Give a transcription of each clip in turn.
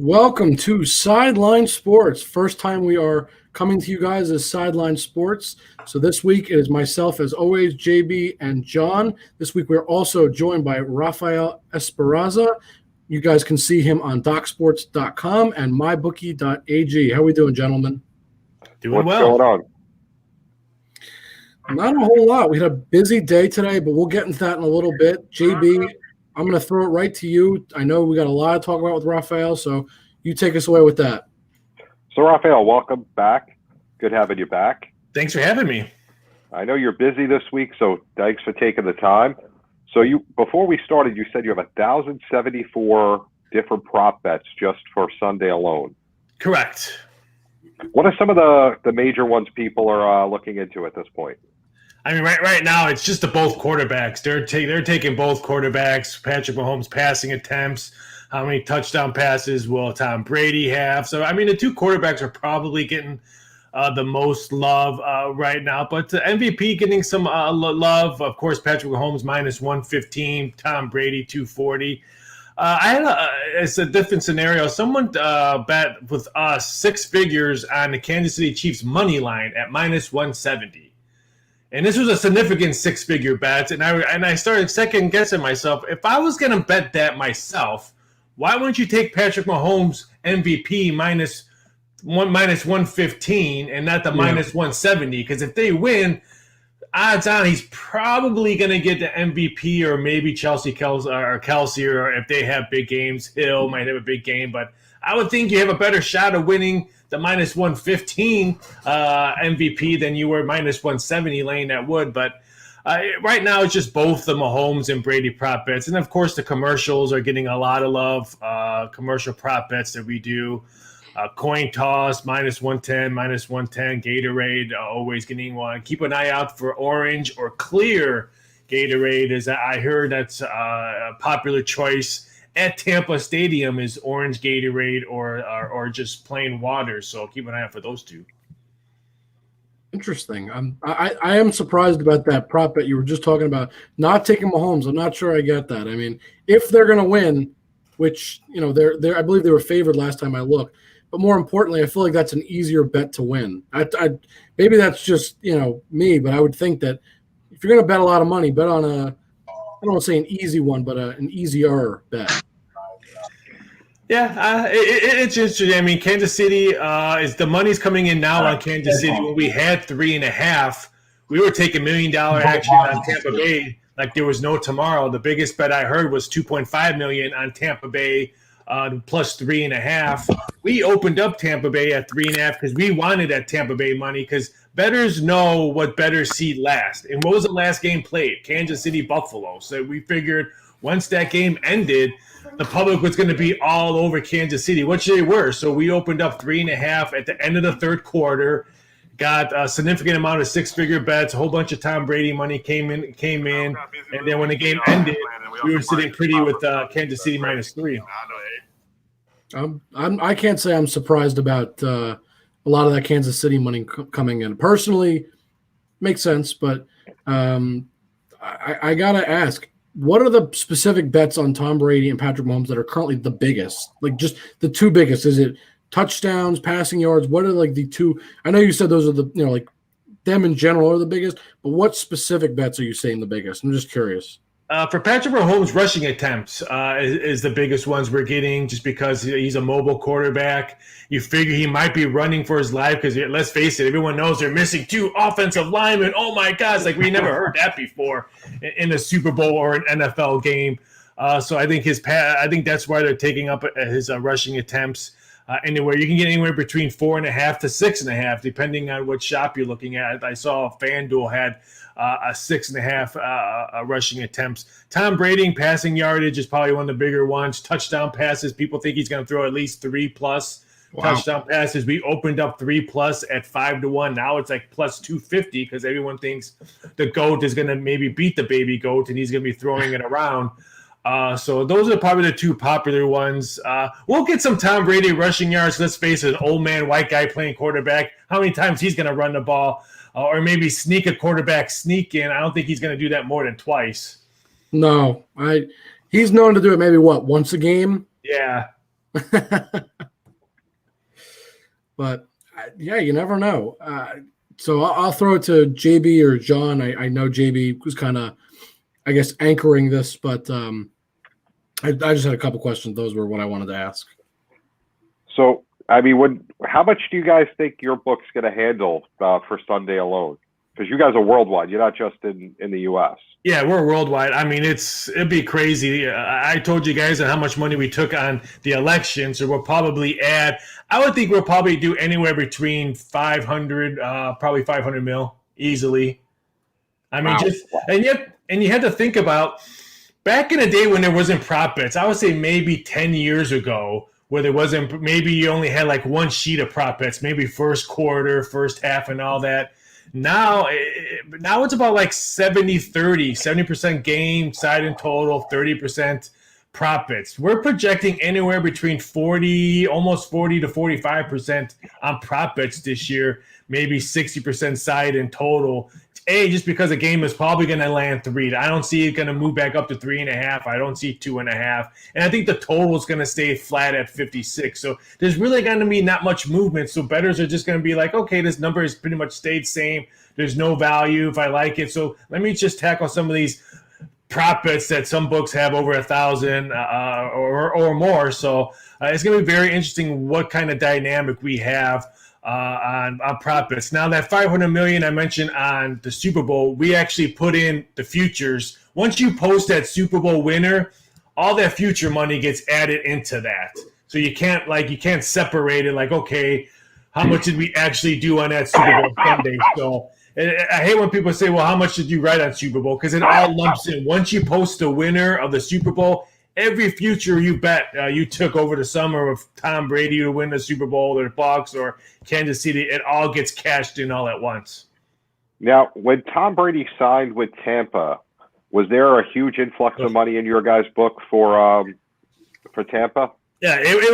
Welcome to Sideline Sports. First time we are coming to you guys as Sideline Sports. So this week it is myself, as always, JB and John. This week we're also joined by Rafael Esperanza. You guys can see him on DocSports.com and MyBookie.ag. How are we doing, gentlemen? Doing well. What's going on? Not a whole lot. We had a busy day today, but we'll get into that in a little bit. JB, I'm going to throw it right to you. I know we got a lot to talk about with Rafael, so you take us away with that. So, Rafael, welcome back. Good having you back. Thanks for having me. I know you're busy this week, so thanks for taking the time. So, before we started, you said you have 1,074 different prop bets just for Sunday alone. Correct. What are some of the major ones people are looking into at this point? I mean, right now it's just the both quarterbacks. They're taking both quarterbacks. Patrick Mahomes passing attempts. How many touchdown passes will Tom Brady have? So, I mean, the two quarterbacks are probably getting the most love right now. But MVP getting some love. Of course, Patrick Mahomes minus 115. Tom Brady 240. It's a different scenario. Someone bet with us six figures on the Kansas City Chiefs money line at minus 170. And this was a significant six-figure bet, and I started second-guessing myself. If I was going to bet that myself, why wouldn't you take Patrick Mahomes MVP minus 115 and not the minus 170? Because if they win, odds on he's probably going to get the MVP, or maybe Kelsey, or if they have big games, Hill might have a big game. But I would think you have a better shot of winning the minus 115 MVP than you were minus 170 laying that wood. But right now it's just both the Mahomes and Brady prop bets. And, of course, the commercials are getting a lot of love, commercial prop bets that we do. Coin toss, minus 110, minus 110. Gatorade, always getting one. Keep an eye out for orange or clear Gatorade. As I heard that's a popular choice at Tampa Stadium is orange Gatorade or just plain water. So keep an eye out for those two. Interesting. I am surprised about that prop bet you were just talking about, not taking Mahomes. I'm not sure I get that. I mean, if they're going to win, which, they're I believe they were favored last time I looked. But more importantly, I feel like that's an easier bet to win. Maybe that's just, me, but I would think that if you're going to bet a lot of money, bet on I don't want to say an easy one, but an easier bet. Yeah, it's interesting. I mean, Kansas City is the money's coming in now on Kansas City. When we had 3.5, we were taking $1 million action on Tampa Bay like there was no tomorrow. The biggest bet I heard was $2.5 million on Tampa Bay plus 3.5. We opened up Tampa Bay at 3.5 because we wanted that Tampa Bay money because bettors know what bettors see last. And what was the last game played? Kansas City, Buffalo. So we figured once that game ended, the public was going to be all over Kansas City, which they were. So we opened up 3.5 at the end of the third quarter, got a significant amount of six-figure bets. A whole bunch of Tom Brady money came in, and then when the game ended, we were sitting pretty with Kansas City minus 3. I can't say I'm surprised about a lot of that Kansas City money coming in. Personally, makes sense, but I gotta ask, what are the specific bets on Tom Brady and Patrick Mahomes that are currently the biggest? Like just the two biggest? Is it touchdowns, passing yards? What are like the two? I know you said those are the like them in general are the biggest, but what specific bets are you saying the biggest? I'm just curious. For Patrick Mahomes, rushing attempts is the biggest ones we're getting just because he's a mobile quarterback. You figure he might be running for his life because, let's face it, everyone knows they're missing 2 offensive linemen. Oh, my gosh, like we never heard that before in a Super Bowl or an NFL game. So I think I think that's why they're taking up his rushing attempts. Anywhere you can get anywhere between 4.5 to 6.5, depending on what shop you're looking at. I saw FanDuel had a 6.5 rushing attempts. Tom Brady passing yardage is probably one of the bigger ones. Touchdown passes, people think he's going to throw at least 3+ touchdown passes. We opened up 3+ at 5-1. Now it's like plus 250 because everyone thinks the GOAT is going to maybe beat the baby GOAT and he's going to be throwing it around. So those are probably the two popular ones. We'll get some Tom Brady rushing yards. Let's face it, an old man, white guy playing quarterback. How many times he's going to run the ball? Or maybe sneak a quarterback sneak in. I don't think he's going to do that more than twice. No, he's known to do it maybe once a game? Yeah. But yeah, you never know. So I'll throw it to JB or John. I know JB was kind of, I guess, anchoring this, but I just had a couple questions. Those were what I wanted to ask. So, I mean, how much do you guys think your book's going to handle for Sunday alone? Because you guys are worldwide. You're not just in the U.S. Yeah, we're worldwide. I mean, it'd be crazy. I told you guys how much money we took on the election, so we'll probably add. I would think we'll probably do anywhere between 500, probably 500 mil easily. I mean, Wow. and you had to think about back in the day when there wasn't prop bets. I would say maybe 10 years ago, where there wasn't. Maybe you only had like one sheet of prop bets, maybe first quarter, first half, and all that. Now it's about like 70-30, 70% game, side and total, 30% prop bets. We're projecting anywhere between 40 to 45% on prop bets this year, maybe 60% side and total. Just because the game is probably going to land 3. I don't see it going to move back up to 3.5. I don't see 2.5. And I think the total is going to stay flat at 56. So there's really going to be not much movement. So bettors are just going to be like, okay, this number has pretty much stayed same. There's no value if I like it. So let me just tackle some of these prop bets that some books have over 1,000 or more. So it's going to be very interesting what kind of dynamic we have on prop bets. Now that 500 million I mentioned on the Super Bowl, we actually put in the futures. Once you post that Super Bowl winner, all that future money gets added into that. So you can't separate it like, okay, how much did we actually do on that Super Bowl Sunday? So I hate when people say, well, how much did you write on Super Bowl? Because it all lumps in. Once you post the winner of the Super Bowl, every future you bet you took over the summer of Tom Brady to win the Super Bowl or the Bucs or Kansas City, it all gets cashed in all at once. Now, when Tom Brady signed with Tampa, was there a huge influx of money in your guys' book for Tampa? Yeah, it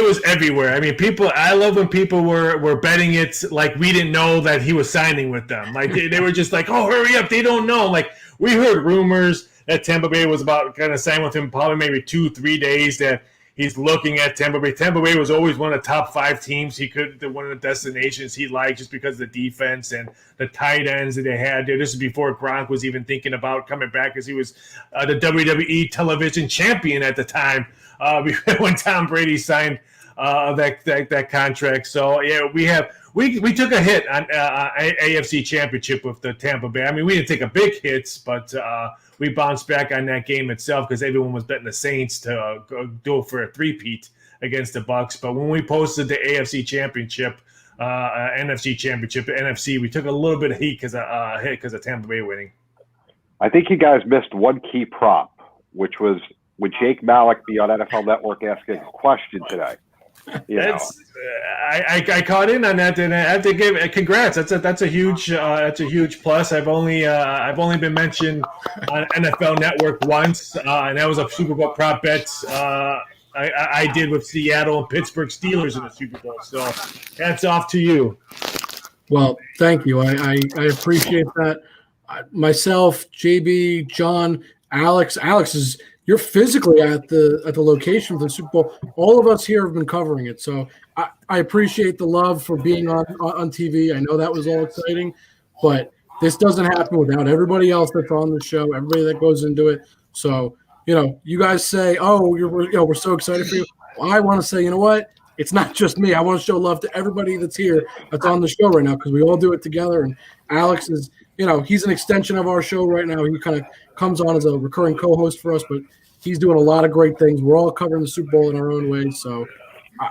was everywhere. I mean, I love when people were betting it like we didn't know that he was signing with them. Like they were just like, oh, hurry up, they don't know. Like we heard rumors that Tampa Bay was about kind of sign with him probably maybe 2-3 days that he's looking at Tampa Bay. Tampa Bay was always one of the top 5 teams. One of the destinations he liked just because of the defense and the tight ends that they had there. This is before Gronk was even thinking about coming back because he was the WWE television champion at the time when Tom Brady signed that contract. So yeah, we took a hit on AFC Championship with the Tampa Bay. I mean, we didn't take a big hits, but we bounced back on that game itself because everyone was betting the Saints to go for a three-peat against the Bucs. But when we posted the AFC Championship, NFC Championship, NFC, we took a little bit of heat because of Tampa Bay winning. I think you guys missed one key prop, which was would Jake Malik be on NFL Network asking a question today? I caught in on that, and I have to give congrats. That's a huge plus. I've only been mentioned on NFL Network once, and that was a Super Bowl prop bet. I did with Seattle and Pittsburgh Steelers in the Super Bowl. So hats off to you. Well, thank you. I appreciate that. Myself, JB, John, Alex. You're physically at the location for the Super Bowl. All of us here have been covering it, so I appreciate the love for being on TV. I know that was all exciting, but this doesn't happen without everybody else that's on the show, everybody that goes into it. So, you guys say, "Oh, we're so excited for you." Well, I want to say, you know what? It's not just me. I want to show love to everybody that's here, that's on the show right now, because we all do it together. And Alex is, he's an extension of our show right now. He kind of comes on as a recurring co-host for us, but he's doing a lot of great things. We're all covering the Super Bowl in our own way. So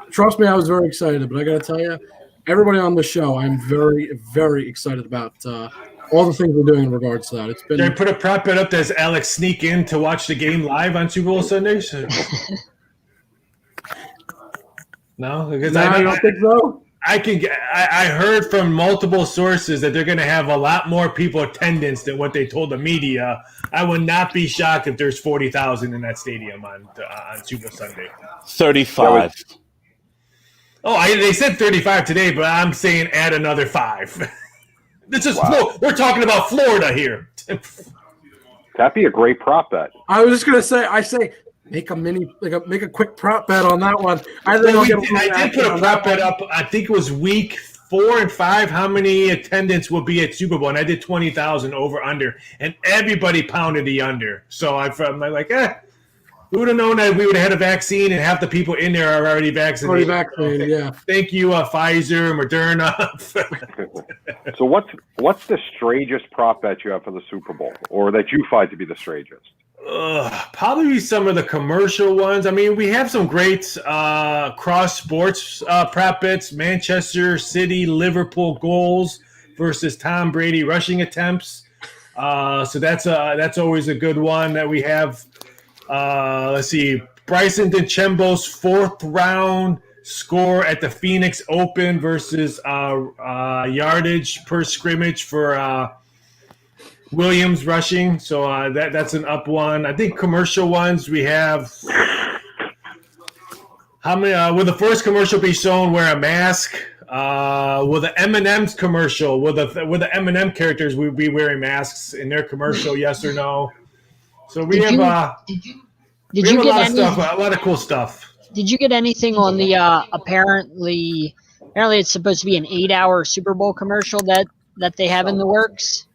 trust me, I was very excited. But I got to tell you, everybody on the show, I'm very, very excited about all the things we're doing in regards to that. It's been. Did I put a prop bet up? Does Alex sneak in to watch the game live on Super Bowl Sundays? No, because I don't think so. I heard from multiple sources that they're going to have a lot more people attendance than what they told the media. I would not be shocked if there's 40,000 in that stadium on Super Bowl Sunday. 35. They said 35 today, but I'm saying add another 5. This is we're talking about Florida here. That'd be a great prop bet. I was just going to say, Make a quick prop bet on that one. I did put a prop bet up. I think it was week 4 and 5. How many attendance will be at Super Bowl? And I did 20,000 over under, and everybody pounded the under. So I'm like, who would have known that we would have had a vaccine and half the people in there are already vaccinated? Yeah. Thank you, Pfizer, Moderna. So what's the strangest prop bet you have for the Super Bowl, or that you find to be the strangest? Probably some of the commercial ones. I mean, we have some great cross sports prop bets. Manchester City, Liverpool goals versus Tom Brady rushing attempts. So that's always a good one that we have. Let's see, Bryson DeChambeau's 4th round score at the Phoenix Open versus yardage per scrimmage for Williams rushing. So that's an up one. I think commercial ones we have. How many? Will the first commercial be shown wear a mask? Will the M&M's commercial? Will the M&M characters will be wearing masks in their commercial? Yes or no? So we have a lot of cool stuff. Did you get anything on the apparently it's supposed to be an 8-hour Super Bowl commercial that they have in the works?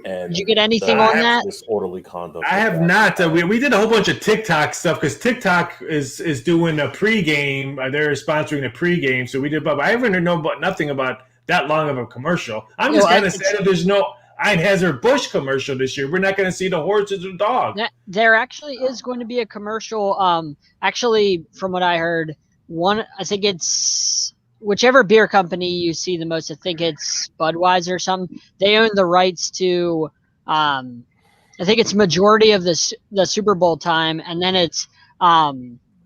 And did you get anything on that? Disorderly conduct. I have not. We did a whole bunch of TikTok stuff because TikTok is doing a pregame. They're sponsoring a pregame, so we did. But I haven't known nothing about that long of a commercial. I'm just kind of sad that there's no Anheuser-Busch commercial this year. We're not going to see the horses or dogs. There actually is going to be a commercial. Actually, from what I heard, I think it's whichever beer company you see the most. I think it's Budweiser or something. They own the rights to. I think it's majority of the Super Bowl time, and then it's.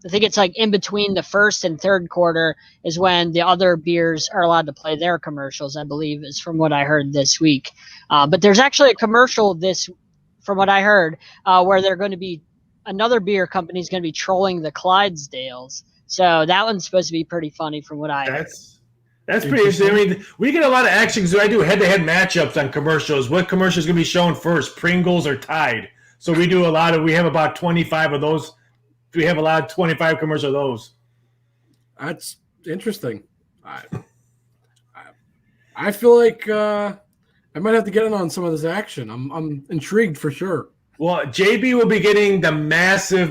I think it's like in between the first and third quarter is when the other beers are allowed to play their commercials, I believe, is from what I heard this week. But there's actually a commercial from what I heard, where they're going to be another beer company is going to be trolling the Clydesdales. So that one's supposed to be pretty funny from what I heard. That's pretty interesting. I mean, we get a lot of action because I do head-to-head matchups on commercials. What commercial is going to be shown first, Pringles or Tide? So we have about 25 of those. We have a lot of 25 commercials of those. That's interesting. I feel like I might have to get in on some of this action. I'm intrigued for sure. Well, JB will be getting the massive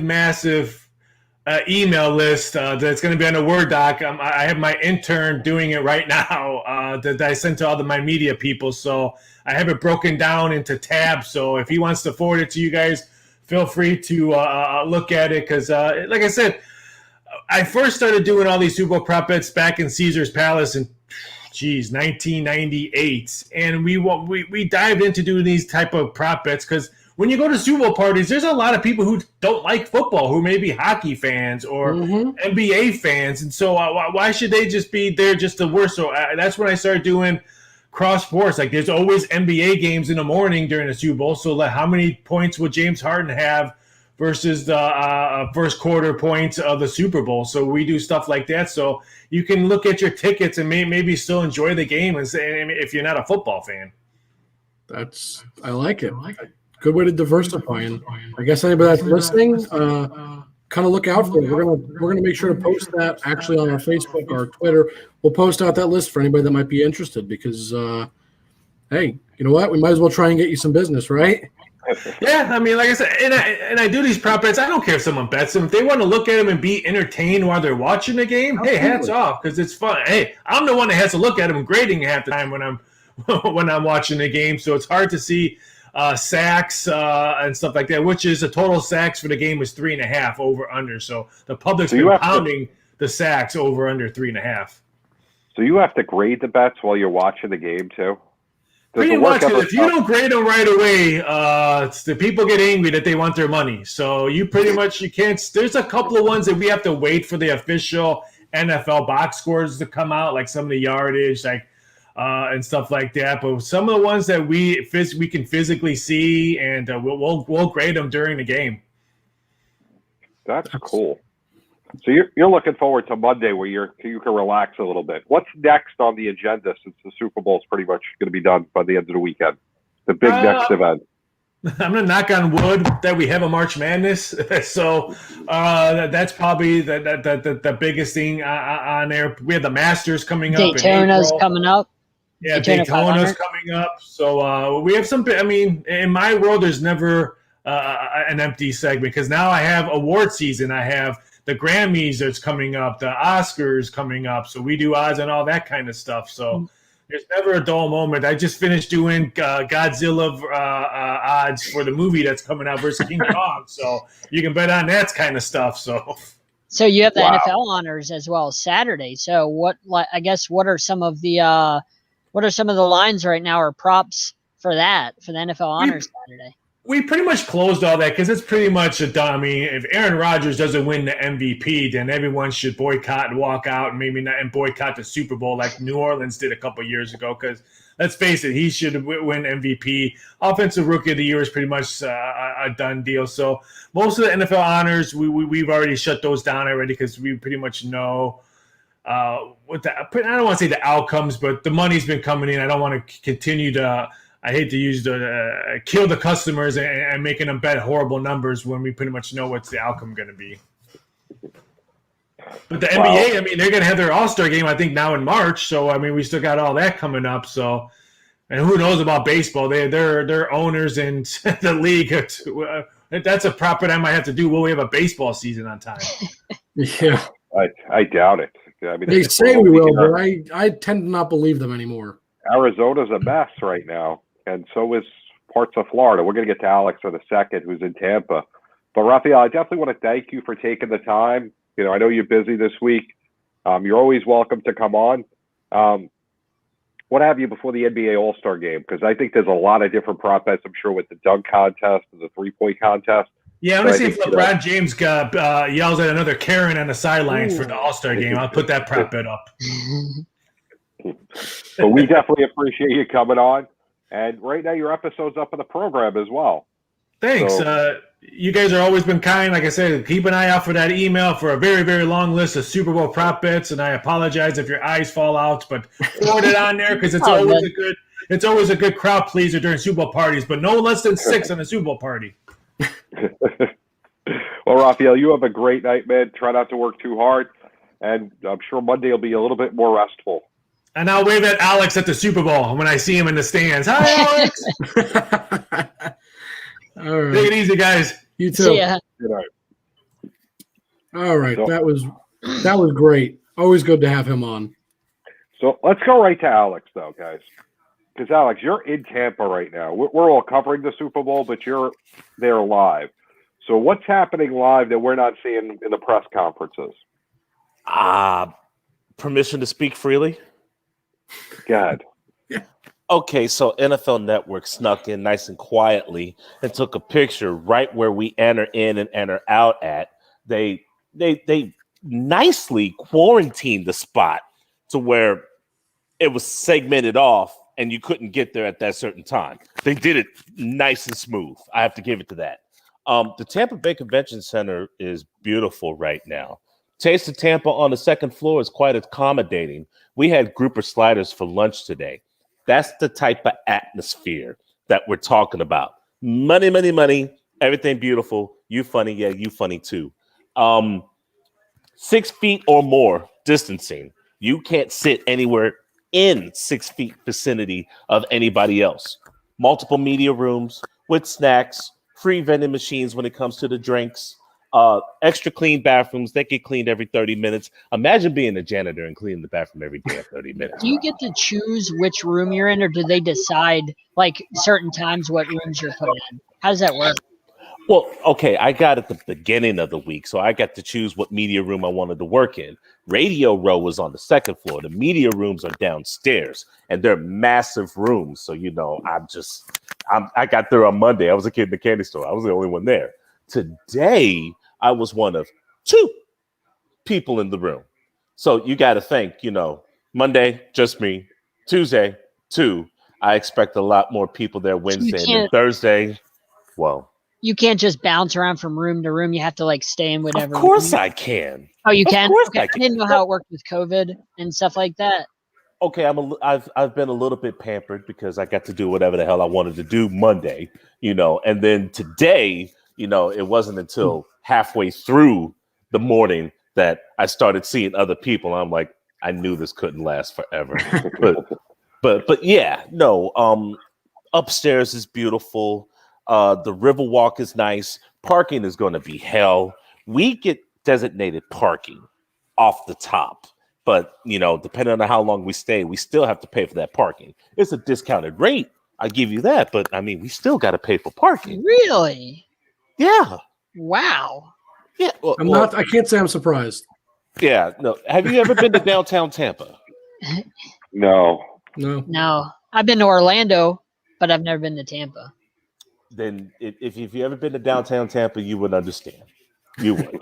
email list that's going to be on a Word doc. I have my intern doing it right now that I sent to all my media people. So I have it broken down into tabs. So if he wants to forward it to you guys, feel free to look at it because, like I said, I first started doing all these Super Bowl prop bets back in Caesar's Palace in, 1998. And we dived into doing these type of prop bets because when you go to Super Bowl parties, there's a lot of people who don't like football, who may be hockey fans or NBA fans. And so why should they just be there just to work? So that's when I started doing cross sports. Like there's always NBA games in the morning during the Super Bowl. So how many points would James Harden have versus the first quarter points of the Super Bowl? So we do stuff like that. So you can look at your tickets and maybe still enjoy the game and say, if you're not a football fan. I like it. Good way to diversify. And I guess anybody that's listening, kind of look out for it. We're gonna make sure to post that actually on our Facebook or Twitter. We'll post out that list for anybody that might be interested because, hey, you know what? We might as well try and get you some business, right? Yeah, I mean, like I said, and I do these prop bets. I don't care if someone bets them. If they want to look at them and be entertained while they're watching the game, hey, hats off because it's fun. Hey, I'm the one that has to look at them grading half the time when I'm watching the game. So it's hard to see sacks and stuff like that, which is a total sacks for the game was 3.5 over under. So the public's been pounding the sacks over under 3.5. So you have to grade the bets while you're watching the game too? Pretty much, because if you don't grade them right away, the people get angry that they want their money. So you can't. There's a couple of ones that we have to wait for the official NFL box scores to come out, like some of the yardage, and stuff like that. But some of the ones that we can physically see, and we'll grade them during the game. That's cool. So you're looking forward to Monday where you can relax a little bit. What's next on the agenda since the Super Bowl is pretty much going to be done by the end of the weekend? The big next event. I'm gonna knock on wood that we have a March Madness. So that's probably the biggest thing on there. We have the Masters coming up in Daytona's April. coming up. Yeah, Daytona Daytona's 500. coming up. So we have some. I mean, in my world, there's never an empty segment because now I have award season. I have the Grammys that's coming up, the Oscars coming up. So we do odds and all that kind of stuff. So there's never a dull moment. I just finished doing Godzilla odds for the movie that's coming out versus King Kong. So you can bet on that kind of stuff. So you have the Wow. NFL honors as well Saturday. So what are some of the lines right now or props for that for the NFL honors Saturday? We pretty much closed all that because it's pretty much a done. I mean, if Aaron Rodgers doesn't win the MVP, then everyone should boycott and walk out and maybe not and boycott the Super Bowl like New Orleans did a couple years ago. Because let's face it, he should win MVP. Offensive Rookie of the Year is pretty much a done deal. So most of the NFL honors, we've already shut those down already because we pretty much know I don't want to say the outcomes, but the money's been coming in. I don't want to continue to. I hate to use the kill the customers and making them bet horrible numbers when we pretty much know what's the outcome going to be. But the NBA, I mean, they're going to have their All-Star game, I think, now in March. So, I mean, we still got all that coming up. So, and who knows about baseball? They're owners in the league. That's a prop that I might have to do. Will we have a baseball season on time? Yeah. I doubt it. I mean, They say we will, but I tend to not believe them anymore. Arizona's a mess right now, and so is parts of Florida. We're going to get to Alex in a second, who's in Tampa. But, Raphael, I definitely want to thank you for taking the time. You know, I know you're busy this week. You're always welcome to come on. What have you before the NBA All-Star game? Because I think there's a lot of different prop bets, I'm sure, with the dunk contest and the three-point contest. Yeah, I'm going to see if LeBron James yells at another Karen on the sidelines for the All-Star game. I'll put that prop bet up. But we definitely appreciate you coming on. And right now, your episode's up in the program as well. Thanks. So, you guys have always been kind. Like I said, keep an eye out for that email for a very, very long list of Super Bowl prop bets. And I apologize if your eyes fall out, but forward it on there because it's always a good crowd pleaser during Super Bowl parties, but no less than 6 on a Super Bowl party. Well, Raphael, you have a great night, man. Try not to work too hard. And I'm sure Monday will be a little bit more restful. And I'll wave at Alex at the Super Bowl when I see him in the stands. Hi, Alex. All right. Take it easy, guys. You too. See ya. Good night. All right. So- That was great. Always good to have him on. So let's go right to Alex, though, guys. Because, Alex, you're in Tampa right now. We're all covering the Super Bowl, but you're there live. So what's happening live that we're not seeing in the press conferences? Permission to speak freely? God. Okay, so NFL Network snuck in nice and quietly and took a picture right where we enter in and enter out at. They nicely quarantined the spot to where it was segmented off and you couldn't get there at that certain time. They did it nice and smooth. I have to give it to that. The Tampa Bay Convention Center is beautiful right now. Taste of Tampa on the second floor is quite accommodating. We had grouper sliders for lunch today. That's the type of atmosphere that we're talking about. Money, money, money, everything beautiful. You funny, yeah, you funny too. 6 feet or more distancing. You can't sit anywhere in 6 feet vicinity of anybody else. Multiple media rooms with snacks, free vending machines when it comes to the drinks, extra clean bathrooms that get cleaned every 30 minutes. Imagine being a janitor and cleaning the bathroom every day at 30 minutes. Do you get to choose which room you're in, or do they decide like certain times what rooms you're put in? How does that work? Well, okay, I got at the beginning of the week, so I got to choose what media room I wanted to work in. Radio row was on the second floor. The media rooms are downstairs, and they're massive rooms. So, you know, I got there on Monday. I was a kid in the candy store. I was the only one there. Today, I was one of 2 people in the room. So you got to think, you know, Monday, just me. Tuesday, 2. I expect a lot more people there Wednesday. And then Thursday, well. You can't just bounce around from room to room. You have to like stay in whatever. Of course room. I can. Oh, you can? Of course okay. I can. I didn't know how it worked with COVID and stuff like that. Okay, I've been a little bit pampered because I got to do whatever the hell I wanted to do Monday, and then today, it wasn't until halfway through the morning that I started seeing other people. I'm like, I knew this couldn't last forever. but yeah, no. Upstairs is beautiful. The Riverwalk is nice. Parking is going to be hell. We get designated parking off the top. But, depending on how long we stay, we still have to pay for that parking. It's a discounted rate. I give you that. But, I mean, we still got to pay for parking. Really? Yeah. Wow. Yeah. I can't say I'm surprised. Yeah. No. Have you ever been to downtown Tampa? No. No. I've been to Orlando, but I've never been to Tampa. Then if you've ever been to downtown Tampa, you would understand. You would.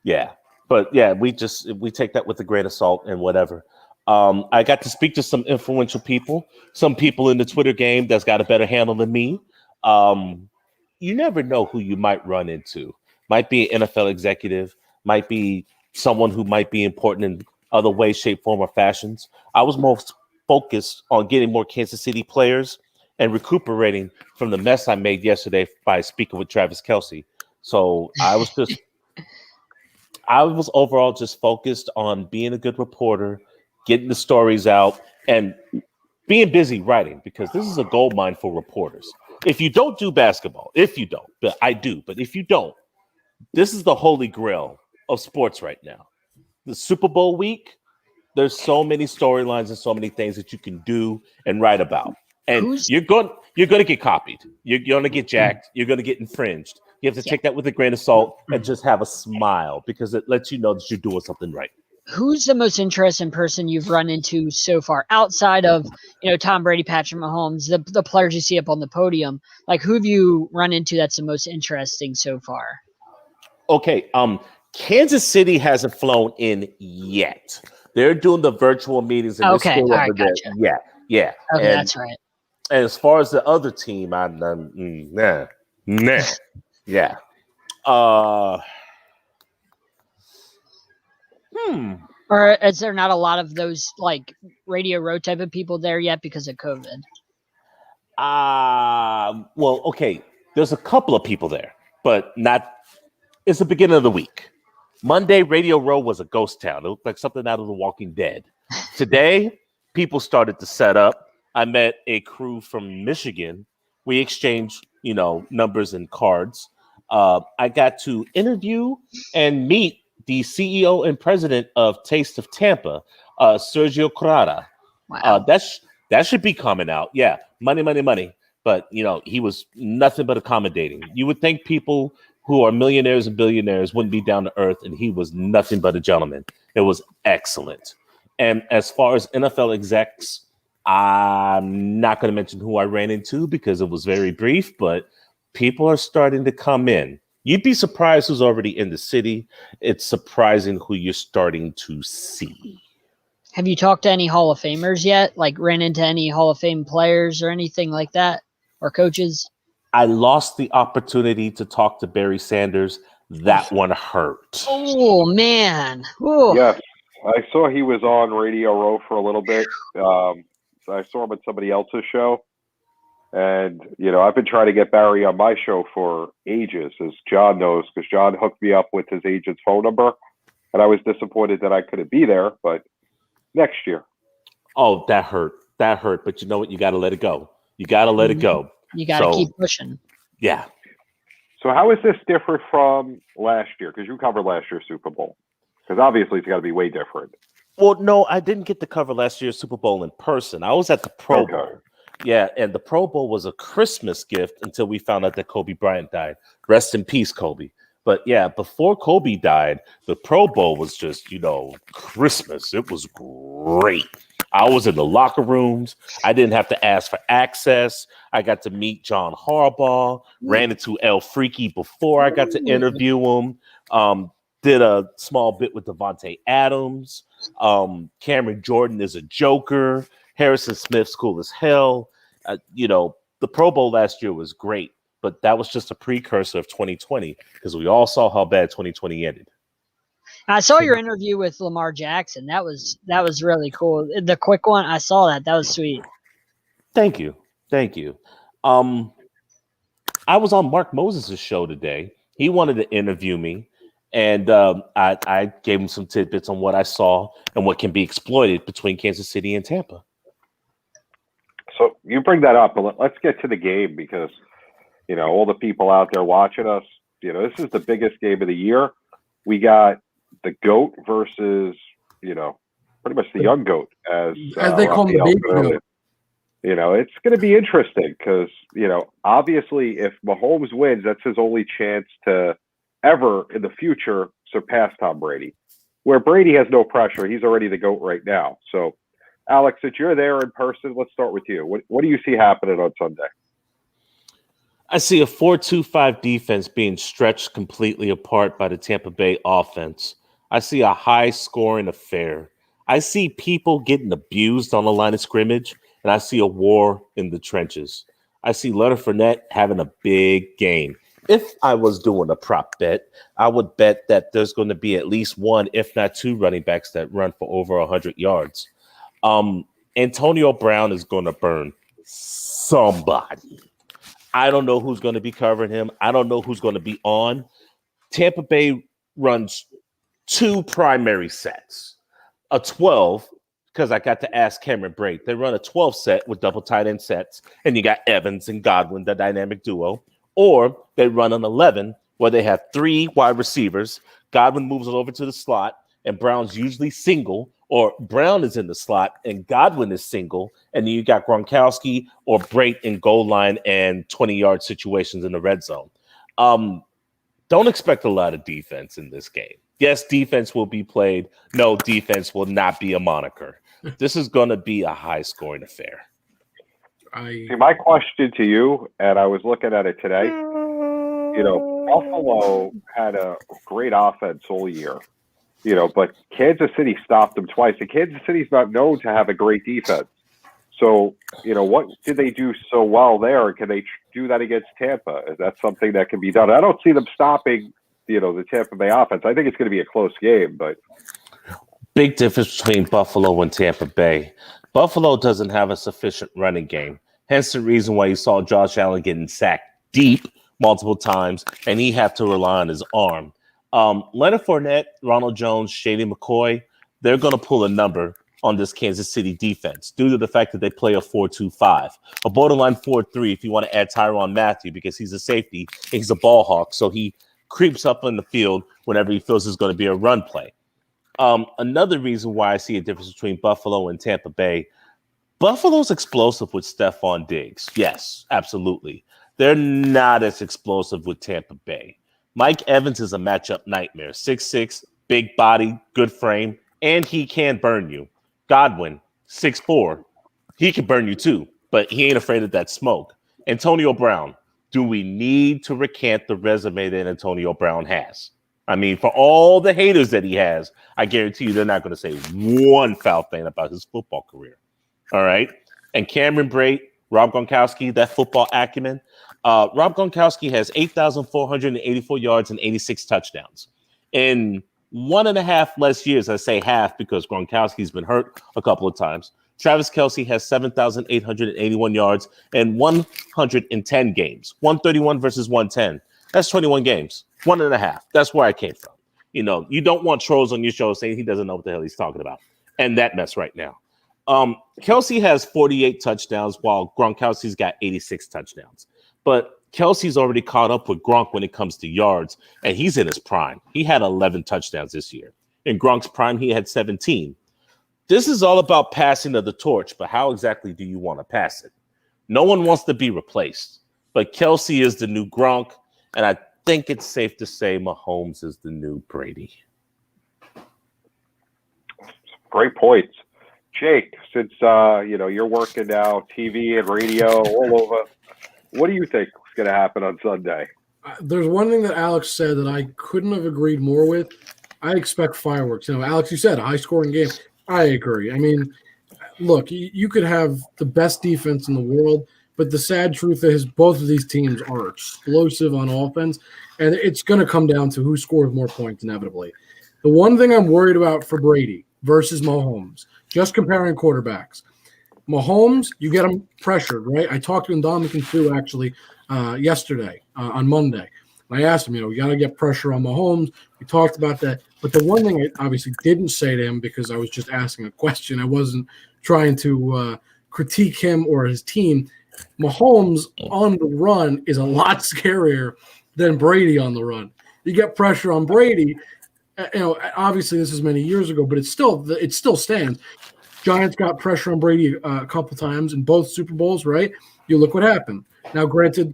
Yeah. But yeah, we take that with a grain of salt and whatever. I got to speak to some influential people, some people in the Twitter game that's got a better handle than me. You never know who you might run into. Might be an NFL executive, might be someone who might be important in other ways, shape, form, or fashions. I was most focused on getting more Kansas City players and recuperating from the mess I made yesterday by speaking with Travis Kelce. So I was overall just focused on being a good reporter, getting the stories out, and being busy writing, because this is a gold mine for reporters. If you don't do basketball, but I do, but if you don't, this is the holy grail of sports right now. The Super Bowl week, there's so many storylines and so many things that you can do and write about. And you're going to get copied. You're going to get jacked. You're going to get infringed. You have to take that with a grain of salt and just have a smile, because it lets you know that you're doing something right. Who's the most interesting person you've run into so far, outside of Tom Brady, Patrick Mahomes, the players you see up on the podium? Like, who have you run into that's the most interesting so far? Okay, Kansas City hasn't flown in yet. They're doing the virtual meetings, and okay, all right, gotcha. Yeah. Okay, that's right. And as far as the other team, nah. Yeah. Or is there not a lot of those like Radio Row type of people there yet because of COVID? Well, okay. There's a couple of people there, but not. It's the beginning of the week. Monday, Radio Row was a ghost town. It looked like something out of The Walking Dead. Today, people started to set up. I met a crew from Michigan. We exchanged, numbers and cards. I got to interview and meet the CEO and president of Taste of Tampa, Sergio Corrada. Wow. That should be coming out. Yeah, money. But, he was nothing but accommodating. You would think people who are millionaires and billionaires wouldn't be down to earth, and he was nothing but a gentleman. It was excellent. And as far as NFL execs, I'm not going to mention who I ran into because it was very brief, but people are starting to come in. You'd be surprised who's already in the city. It's surprising who you're starting to see. Have you talked to any Hall of Famers yet? Like, ran into any Hall of Fame players or anything like that, or coaches? I lost the opportunity to talk to Barry Sanders. That one hurt. Oh, man. Ooh. Yes, I saw he was on Radio Row for a little bit. I saw him at somebody else's show. And, I've been trying to get Barry on my show for ages, as John knows, because John hooked me up with his agent's phone number. And I was disappointed that I couldn't be there, but next year. Oh, that hurt. But you know what? You got to let it go. You got to keep pushing. Yeah. So how is this different from last year? Because you covered last year's Super Bowl. Because obviously it's got to be way different. Well, no, I didn't get to cover last year's Super Bowl in person. I was at the Pro Bowl. Yeah, and the Pro Bowl was a Christmas gift until we found out that Kobe Bryant died. Rest in peace, Kobe. But yeah, before Kobe died, the Pro Bowl was just, Christmas. It was great. I was in the locker rooms. I didn't have to ask for access. I got to meet John Harbaugh, ran into El Freaky before I got to interview him. Did a small bit with Devontae Adams. Cameron Jordan is a joker. Harrison Smith's cool as hell. The Pro Bowl last year was great, but that was just a precursor of 2020 because we all saw how bad 2020 ended. I saw your interview with Lamar Jackson. That was really cool. The quick one, I saw that. That was sweet. Thank you. I was on Mark Moses' show today. He wanted to interview me, and I gave him some tidbits on what I saw and what can be exploited between Kansas City and Tampa. So you bring that up, but let's get to the game because, all the people out there watching us, this is the biggest game of the year. We got the GOAT versus, pretty much the young GOAT, as they call him, the baby GOAT. It's going to be interesting because, obviously if Mahomes wins, that's his only chance to ever in the future surpass Tom Brady, where Brady has no pressure. He's already the GOAT right now. So, Alex, since you're there in person, let's start with you. What do you see happening on Sunday? I see a 4-2-5 defense being stretched completely apart by the Tampa Bay offense. I see a high-scoring affair. I see people getting abused on the line of scrimmage, and I see a war in the trenches. I see Leonard Fournette having a big game. If I was doing a prop bet, I would bet that there's going to be at least one, if not two, running backs that run for over 100 yards. Antonio Brown is going to burn somebody. I don't know who's going to be covering him. I don't know who's going to be on. Tampa Bay runs two primary sets. A 12, because I got to ask Cameron Brate. They run a 12 set with double tight end sets, and you got Evans and Godwin, the dynamic duo. Or they run an 11 where they have three wide receivers. Godwin moves it over to the slot, and Brown's usually single, or Brown is in the slot and Godwin is single, and then you got Gronkowski or Brate in goal line and 20-yard situations in the red zone. Don't expect a lot of defense in this game. Yes, defense will be played. No, defense will not be a moniker. This is going to be a high-scoring affair. See, my question to you, and I was looking at it today, Buffalo had a great offense all year. But Kansas City stopped them twice. And Kansas City's not known to have a great defense. So, what did they do so well there? Can they do that against Tampa? Is that something that can be done? I don't see them stopping, the Tampa Bay offense. I think it's going to be a close game, but big difference between Buffalo and Tampa Bay. Buffalo doesn't have a sufficient running game. Hence the reason why you saw Josh Allen getting sacked deep multiple times, and he had to rely on his arm. Leonard Fournette, Ronald Jones, Shady McCoy, they're going to pull a number on this Kansas City defense due to the fact that they play a 4-2-5, a borderline 4-3 if you want to add Tyrann Mathieu because he's a safety. He's a ball hawk, so he creeps up in the field whenever he feels there's going to be a run play. Another reason why I see a difference between Buffalo and Tampa Bay, Buffalo's explosive with Stephon Diggs. Yes, absolutely. They're not as explosive with Tampa Bay. Mike Evans is a matchup nightmare. 6'6", big body, good frame, and he can burn you. Godwin, 6'4", he can burn you too, but he ain't afraid of that smoke. Antonio Brown, do we need to recant the resume that Antonio Brown has? I mean, for all the haters that he has, I guarantee you they're not going to say one foul thing about his football career. All right? And Cameron Brate, Rob Gronkowski, that football acumen, Rob Gronkowski has 8,484 yards and 86 touchdowns. In 1.5 less years, I say half because Gronkowski's been hurt a couple of times. Travis Kelce has 7,881 yards and 110 games. 131 versus 110. That's 21 games. 1.5. That's where I came from. You don't want trolls on your show saying he doesn't know what the hell he's talking about. And that mess right now. Kelce has 48 touchdowns while Gronkowski's got 86 touchdowns. But Kelsey's already caught up with Gronk when it comes to yards, and he's in his prime. He had 11 touchdowns this year. In Gronk's prime, he had 17. This is all about passing of the torch, but how exactly do you want to pass it? No one wants to be replaced, but Kelsey is the new Gronk, and I think it's safe to say Mahomes is the new Brady. Great points. Jake, since you're working now, TV and radio all over, what do you think is going to happen on Sunday? There's one thing that Alex said that I couldn't have agreed more with. I expect fireworks. Alex, you said a high-scoring game. I agree. I mean, look, you could have the best defense in the world, but the sad truth is both of these teams are explosive on offense, and it's going to come down to who scores more points inevitably. The one thing I'm worried about for Brady versus Mahomes, just comparing quarterbacks. Mahomes, you get him pressured, right? I talked to Ndamukong too, actually, yesterday on Monday. And I asked him, you got to get pressure on Mahomes. We talked about that. But the one thing I obviously didn't say to him, because I was just asking a question, I wasn't trying to critique him or his team. Mahomes on the run is a lot scarier than Brady on the run. You get pressure on Brady. Obviously this is many years ago, but it still stands. Giants got pressure on Brady a couple times in both Super Bowls, right? You look what happened. Now, granted,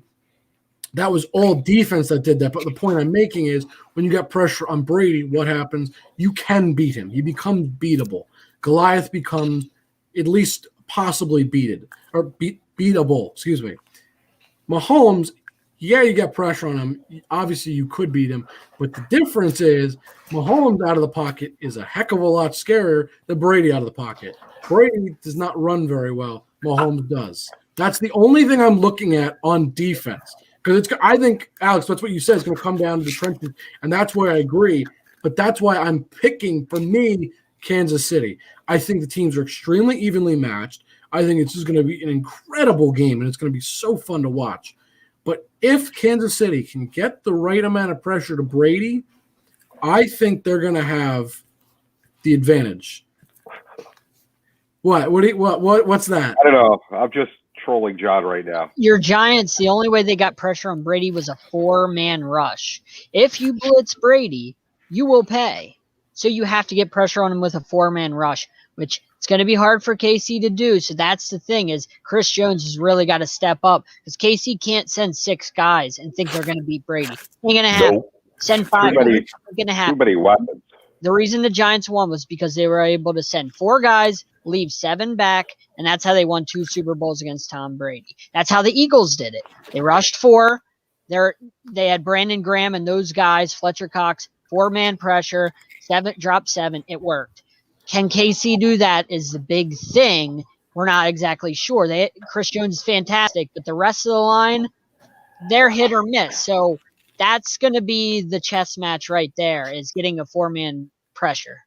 that was all defense that did that, but the point I'm making is when you got pressure on Brady, what happens? You can beat him. He becomes beatable. Goliath becomes at least possibly beatable. Excuse me. Mahomes, yeah, you get pressure on him. Obviously, you could beat him, but the difference is Mahomes out of the pocket is a heck of a lot scarier than Brady out of the pocket. Brady does not run very well. Mahomes does. That's the only thing I'm looking at on defense. Because I think, Alex, that's what you said. It's going to come down to the trenches, and that's where I agree. But that's why I'm picking, for me, Kansas City. I think the teams are extremely evenly matched. I think it's just going to be an incredible game, and it's going to be so fun to watch. But if Kansas City can get the right amount of pressure to Brady, I think they're going to have the advantage. What's that? I don't know. I'm just trolling John right now. Your Giants, the only way they got pressure on Brady was a 4-man rush. If you blitz Brady, you will pay. So you have to get pressure on him with a 4-man rush, which it's going to be hard for KC to do. So that's the thing is Chris Jones has really got to step up because KC can't send 6 guys and think they're going to beat Brady. Ain't going to happen. Nope. Send 5. Ain't going to happen. Too many weapons. The reason the Giants won was because they were able to send 4 guys, leave 7 back, and that's how they won 2 Super Bowls against Tom Brady. That's how the Eagles did it. They rushed 4. They had Brandon Graham and those guys, Fletcher Cox, 4-man pressure, drop 7. It worked. Can KC do that is the big thing. We're not exactly sure. Chris Jones is fantastic, but the rest of the line, they're hit or miss. So that's going to be the chess match right there is getting a 4-man pressure.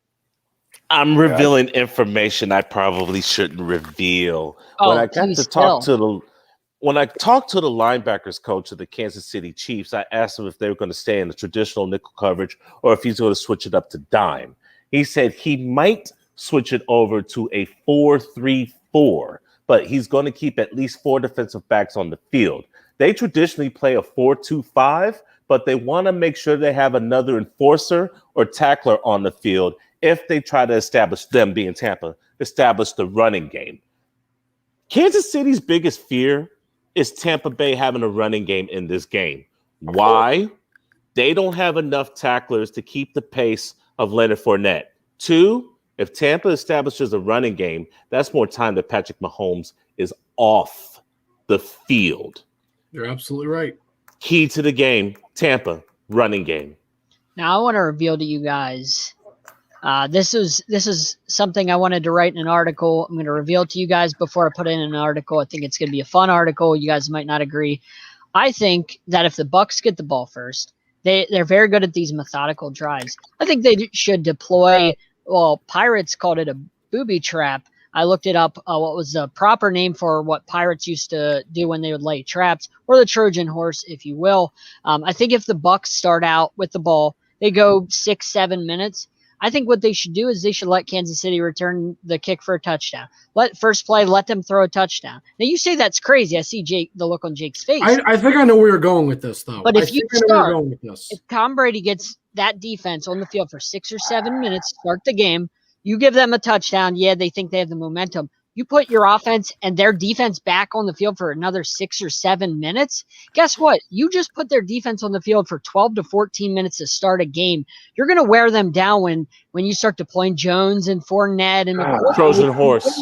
I'm revealing information I probably shouldn't reveal. When I talked to the linebackers coach of the Kansas City Chiefs, I asked him if they were going to stay in the traditional nickel coverage or if he's going to switch it up to dime. He said he might switch it over to a 4-3-4, but he's going to keep at least 4 defensive backs on the field. They traditionally play a 4-2-5, but they want to make sure they have another enforcer or tackler on the field if they try to establish, them being Tampa, establish the running game. Kansas City's biggest fear is Tampa Bay having a running game in this game. Why? They don't have enough tacklers to keep the pace of Leonard Fournette. 2, if Tampa establishes a running game, that's more time that Patrick Mahomes is off the field. You're absolutely right. Key to the game, Tampa, running game. Now I want to reveal to you guys, this is something I wanted to write in an article. I'm going to reveal to you guys before I put it in an article. I think it's going to be a fun article. You guys might not agree. I think that if the Bucs get the ball first, they're very good at these methodical drives. I think they should deploy, Pirates called it a booby trap. I looked it up, what was the proper name for what Pirates used to do when they would lay traps, or the Trojan horse, if you will. I think if the Bucs start out with the ball, they go 6-7 minutes. I think what they should do is they should let Kansas City return the kick for a touchdown. First play, let them throw a touchdown. Now, you say that's crazy. I see the look on Jake's face. I think I know where you're going with this, though. But if Tom Brady gets that defense on the field for 6 or 7 minutes, start the game, you give them a touchdown. Yeah, they think they have the momentum. You put your offense and their defense back on the field for another 6 or 7 minutes. Guess what? You just put their defense on the field for 12 to 14 minutes to start a game. You're going to wear them down when you start deploying Jones and Fournette and Trojan horse.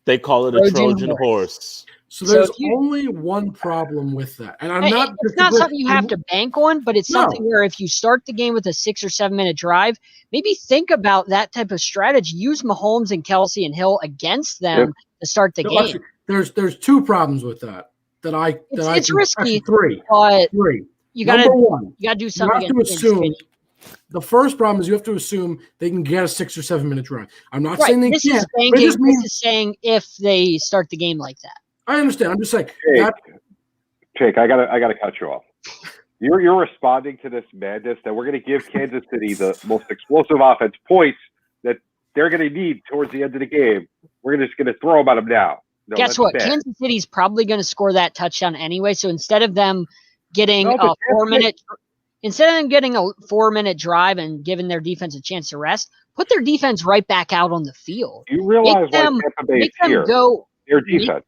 They call it a Trojan horse. So there's only one problem with that. And it's not something you have to bank on, but it's something where if you start the game with a 6 or 7 minute drive, maybe think about that type of strategy. Use Mahomes and Kelsey and Hill against them to start the game. Actually, there's 2 problems with that. It's risky. Three. But three. You gotta do something. You have to assume The first problem is you have to assume they can get a 6 or 7 minute drive. I'm not Right. saying they This can't. is But it banking. just means, This is saying if they start the game like that. I understand. I'm just saying. Jake, I gotta cut you off. You're responding to this madness that we're going to give Kansas City the most explosive offense points that they're going to need towards the end of the game. We're just going to throw them at them now. No, Guess what? Kansas City's probably going to score that touchdown anyway. So instead of them getting a 4-minute, instead of them getting a 4-minute drive and giving their defense a chance to rest, put their defense right back out on the field. You realize why Tampa Bay is here? Their defense.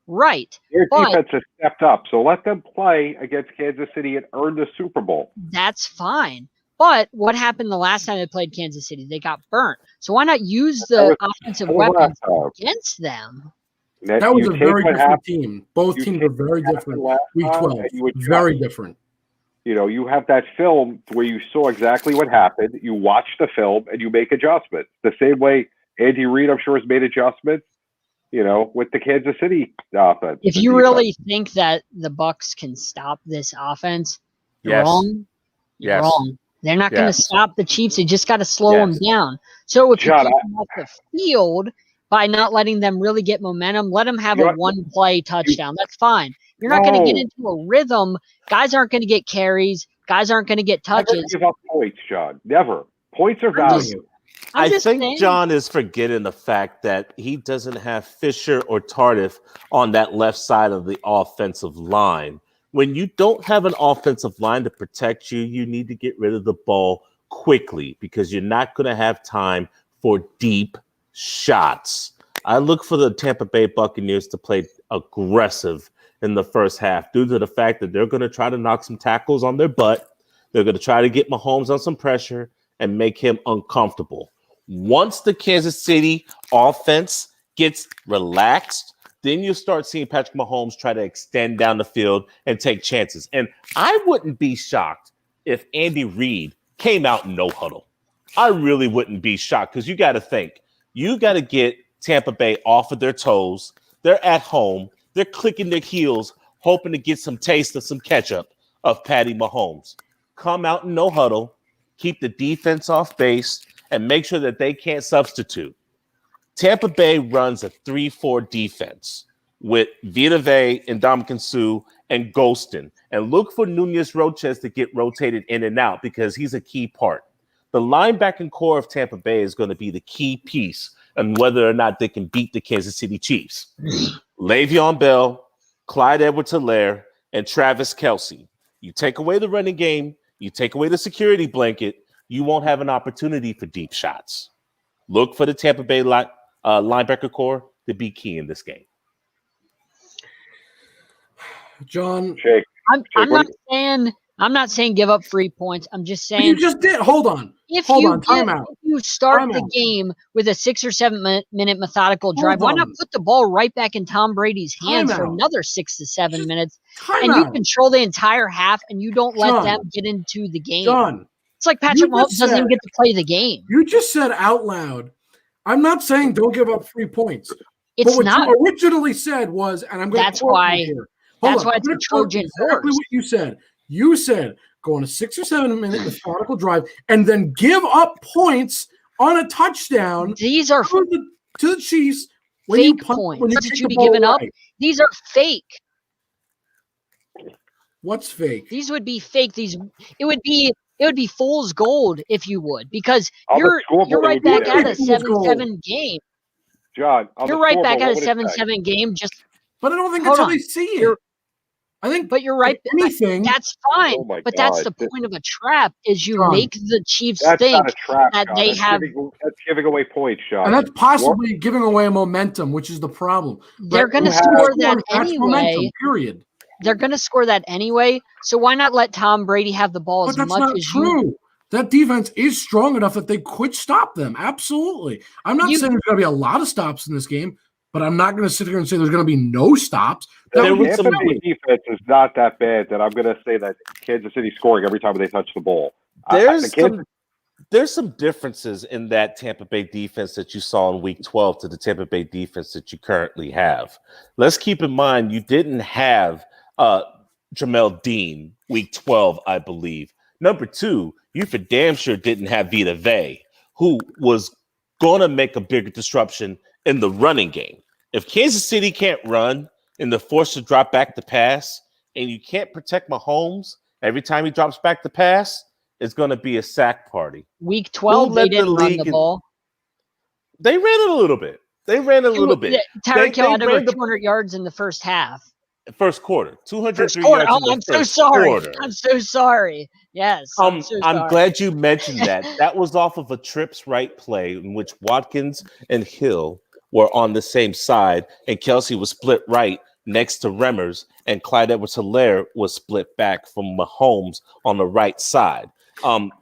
Right. Their defense has stepped up, so let them play against Kansas City and earn the Super Bowl. That's fine. But what happened the last time they played Kansas City? They got burnt. So why not use the offensive weapons against them? That was a very different team. Both teams are very different. Week 12, very different. You have that film where you saw exactly what happened. You watch the film and you make adjustments. The same way Andy Reid, I'm sure, has made adjustments. With the Kansas City offense. If you really think that the Bucs can stop this offense, you're wrong. You're wrong. They're not going to stop the Chiefs. They just got to slow them down. So if you keep them off the field by not letting them really get momentum, let them have a one-play touchdown. That's fine. You're not going to get into a rhythm. Guys aren't going to get carries. Guys aren't going to get touches. Never give up points, John. Never. Points are value. I think John is forgetting the fact that he doesn't have Fisher or Tardif on that left side of the offensive line. When you don't have an offensive line to protect you, you need to get rid of the ball quickly because you're not going to have time for deep shots. I look for the Tampa Bay Buccaneers to play aggressive in the first half due to the fact that they're going to try to knock some tackles on their butt. They're going to try to get Mahomes on some pressure and make him uncomfortable. Once the Kansas City offense gets relaxed, then you start seeing Patrick Mahomes try to extend down the field and take chances. And I wouldn't be shocked if Andy Reid came out in no huddle. I really wouldn't be shocked because you got to think. You got to get Tampa Bay off of their toes. They're at home. They're clicking their heels, hoping to get some taste of some ketchup of Patty Mahomes. Come out in no huddle, keep the defense off base, and make sure that they can't substitute. Tampa Bay runs a 3-4 defense with Vita Vea and Ndamukong Suh and Golston. And look for Nunez Roches to get rotated in and out because he's a key part. The linebacking core of Tampa Bay is going to be the key piece on whether or not they can beat the Kansas City Chiefs. Le'Veon Bell, Clyde Edwards-Helaire, and Travis Kelce. You take away the running game, you take away the security blanket, you won't have an opportunity for deep shots. Look for the Tampa Bay linebacker core to be key in this game. John, I'm not saying give up 3 points. I'm just saying you just did. Hold on. If you start the game with a 6 or 7 minute methodical drive, why not put the ball right back in Tom Brady's hands for another 6 to 7 minutes, and you control the entire half, and you don't let them get into the game. John, it's like Patrick Mahomes doesn't even get to play the game. You just said out loud, I'm not saying don't give up 3 points. It's but what not. you originally said was, and I'm going to quote you here. That's why it's a Trojan horse. Exactly what you said. You said go on a 6 or 7 minute methodical drive and then give up points on a touchdown. These are to the Chiefs. Fake points that you be giving up. These are fake. What's fake? These would be fake. It would be fool's gold if you would, because you're right back at a 7-7 game. John, you're right back at a 7-7 game. But I don't think that's how they see it. I think, but you're right. Anything that's fine. But that's the point of a trap: is you make the Chiefs think that they have. That's giving away points, Sean. And that's possibly giving away momentum, which is the problem. They're going to score that anyway. Momentum, period. They're going to score that anyway. So why not let Tom Brady have the ball as much as you? That defense is strong enough that they could stop them. Absolutely. I'm not saying there's going to be a lot of stops in this game, but I'm not going to sit here and say there's going to be no stops. The Tampa Bay defense is not that bad that I'm going to say that Kansas City scoring every time they touch the ball. There's some differences in that Tampa Bay defense that you saw in Week 12 to the Tampa Bay defense that you currently have. Let's keep in mind you didn't have Jamel Dean Week 12, I believe. Number two, you for damn sure didn't have Vita Vea, who was going to make a bigger disruption in the running game. If Kansas City can't run and they're forced to drop back to pass, and you can't protect Mahomes every time he drops back to pass, it's going to be a sack party. Week 12, they didn't run the ball. They ran it a little bit. Tyreek Hill had over 200 yards in the first half. First quarter, 203 yards. Oh, I'm so sorry. I'm so sorry. Yes. I'm glad you mentioned that. That was off of a trips right play in which Watkins and Hill were on the same side, and Kelsey was split right next to Remmers, and Clyde Edwards-Helaire was split back from Mahomes on the right side.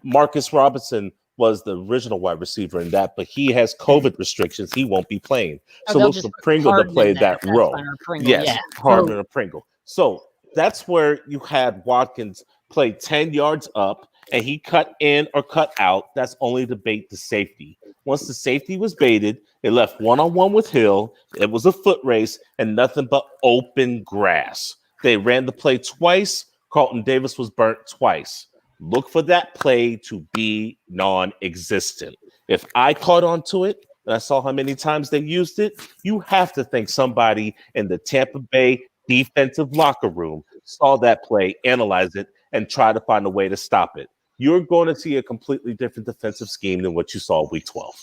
Marcus Robinson was the original wide receiver in that, but he has COVID restrictions. He won't be playing. So look for Pringle to play that role. Yes, Hardman or Pringle. So that's where you had Watkins play 10 yards up, and he cut in or cut out. That's only to bait the safety. Once the safety was baited, it left one-on-one with Hill. It was a foot race and nothing but open grass. They ran the play twice. Carlton Davis was burnt twice. Look for that play to be non-existent. If I caught on to it and I saw how many times they used it, you have to think somebody in the Tampa Bay defensive locker room saw that play, analyzed it, and tried to find a way to stop it. You're going to see a completely different defensive scheme than what you saw week 12.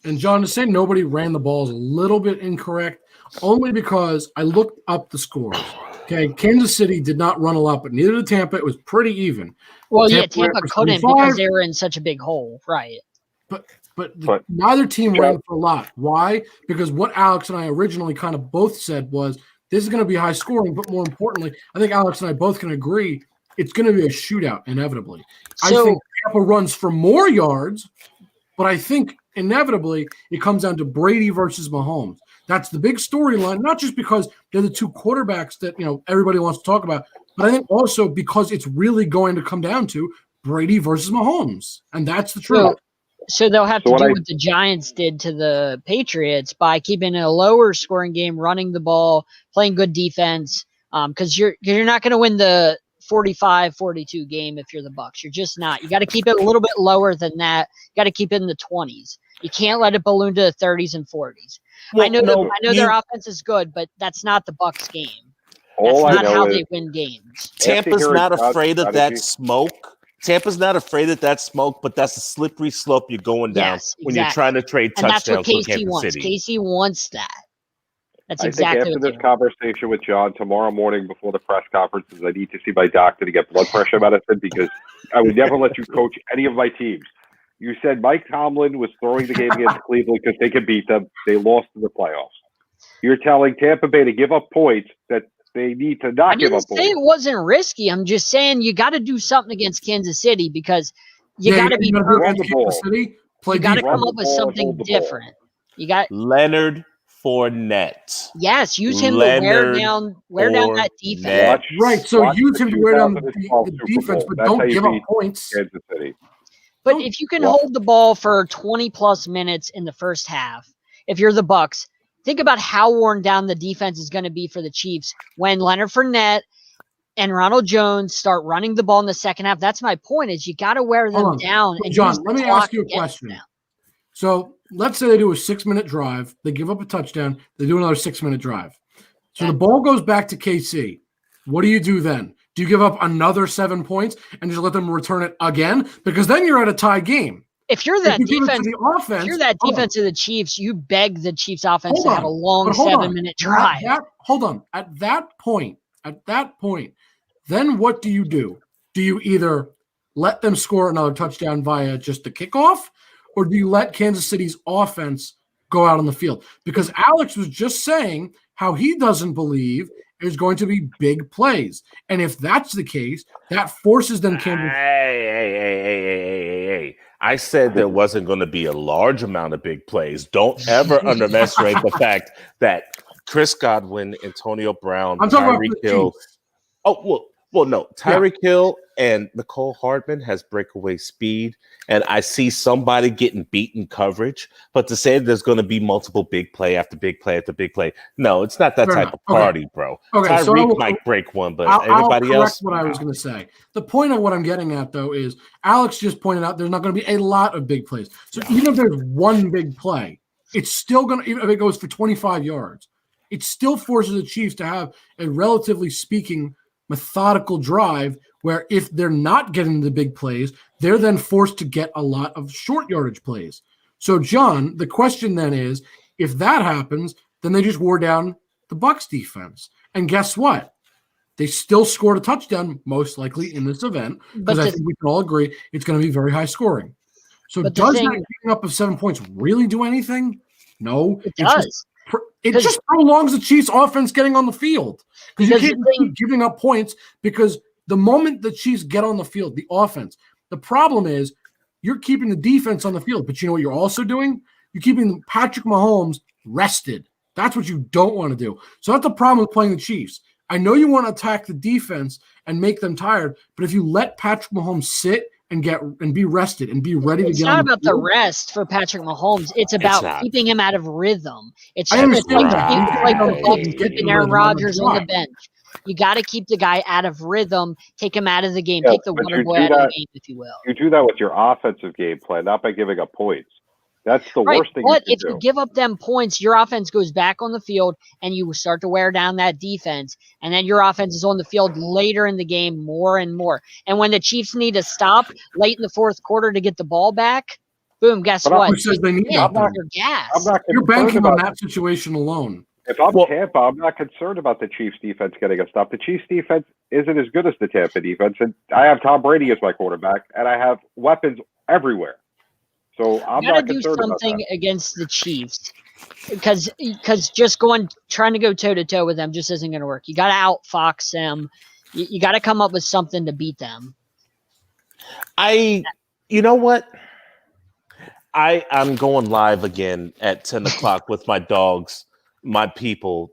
And John, to say nobody ran the ball is a little bit incorrect, only because I looked up the scores. Okay, Kansas City did not run a lot, but neither did Tampa. It was pretty even. Well, Tampa couldn't because they were in such a big hole, right? But neither team ran for a lot. Why? Because what Alex and I originally kind of both said was this is going to be high scoring, but more importantly, I think Alex and I both can agree it's going to be a shootout inevitably. I think Tampa runs for more yards, but I think inevitably it comes down to Brady versus Mahomes. That's the big storyline, not just because they're the two quarterbacks that everybody wants to talk about, but I think also because it's really going to come down to Brady versus Mahomes, and that's the truth. So they'll have to do what the Giants did to the Patriots by keeping it a lower scoring game, running the ball, playing good defense, because you're not going to win the 45-42 game if you're the Bucs. You're just not. You got to keep it a little bit lower than that. You got to keep it in the 20s. You can't let it balloon to the 30s and 40s. Well, I know their offense is good, but that's not the Bucs game. That's not how they win games. Tampa's not afraid of that smoke. Tampa's not afraid of that smoke, but that's a slippery slope you're going down when you're trying to trade touchdowns with Kansas City. Casey wants that. That's exactly what I think after this conversation with John tomorrow morning before the press conferences, I need to see my doctor to get blood pressure medicine because I would never let you coach any of my teams. You said Mike Tomlin was throwing the game against Cleveland because they could beat them. They lost in the playoffs. You're telling Tampa Bay to give up points that they need to not give up points. I didn't say it wasn't risky. I'm just saying you got to do something against Kansas City because you got to be perfect. You got to come up with something different. You got Leonard Fournette. Yes, use him to wear down that defense. Right, so use him to wear down the defense, but don't give up points. Kansas City. But if you can hold the ball for 20-plus minutes in the first half, if you're the Bucs, think about how worn down the defense is going to be for the Chiefs when Leonard Fournette and Ronald Jones start running the ball in the second half. That's my point is you got to wear them down. And John, let me ask you a question. So let's say they do a 6-minute drive. They give up a touchdown. They do another 6-minute drive. So the ball goes back to KC. What do you do then? Do you give up another 7 points and just let them return it again? Because then you're at a tie game. If you're that defense, of the Chiefs, you beg the Chiefs offense to have a long 7-minute drive. Hold on. At that point, then what do? Do you either let them score another touchdown via just the kickoff, or do you let Kansas City's offense go out on the field? Because Alex was just saying how he doesn't believe there's going to be big plays. And if that's the case, that forces them Kansas. Hey. I said there wasn't going to be a large amount of big plays. Don't ever underestimate the fact that Chris Godwin, Antonio Brown, Tyreek Hill. Oh, well, no. Tyreek Hill and Nicole Hardman has breakaway speed, and I see somebody getting beaten coverage. But to say there's going to be multiple big play after big play after big play, no, it's not that Fair type enough. of party, bro. Okay, Tyreek might break one, but everybody I'll else. correct what I was going to say. The point of what I'm getting at, though, is Alex just pointed out there's not going to be a lot of big plays. So even if there's one big play, it's still going to, even if it goes for 25 yards, it still forces the Chiefs to have a relatively speaking methodical drive where if they're not getting the big plays, they're then forced to get a lot of short yardage plays. So, John, the question then is, if that happens, then they just wore down the Bucs defense. And guess what? They still scored a touchdown, most likely in this event, because I think we can all agree it's going to be very high scoring. So does that giving up of 7 points really do anything? No. It does. It just prolongs the Chiefs' offense getting on the field. Because you can't keep giving up points, because the moment the Chiefs get on the field, the offense, the problem is you're keeping the defense on the field. But you know what you're also doing? You're keeping Patrick Mahomes rested. That's what you don't want to do. So that's the problem with playing the Chiefs. I know you want to attack the defense and make them tired, but if you let Patrick Mahomes sit and be rested and be ready to get on the field. It's not about the rest for Patrick Mahomes. It's about keeping him out of rhythm. It's I understand that. Like the Bucs keeping Aaron Rodgers on the bench. You got to keep the guy out of rhythm, take him out of the game, take the water boy out of the game, if you will. You do that with your offensive game plan, not by giving up points. That's the worst thing. But if you give up them points, your offense goes back on the field and you start to wear down that defense. And then your offense is on the field later in the game more and more. And when the Chiefs need to stop late in the fourth quarter to get the ball back, boom, guess what? Who says they need that? You're banking on that situation alone. If I'm Tampa, I'm not concerned about the Chiefs defense getting a stop. The Chiefs defense isn't as good as the Tampa defense. And I have Tom Brady as my quarterback, and I have weapons everywhere. So I'm not concerned about that. You got to do something against the Chiefs because just trying to go toe-to-toe with them just isn't going to work. You got to outfox them. You got to come up with something to beat them. You know what? I'm going live again at 10 o'clock with my dogs, my people,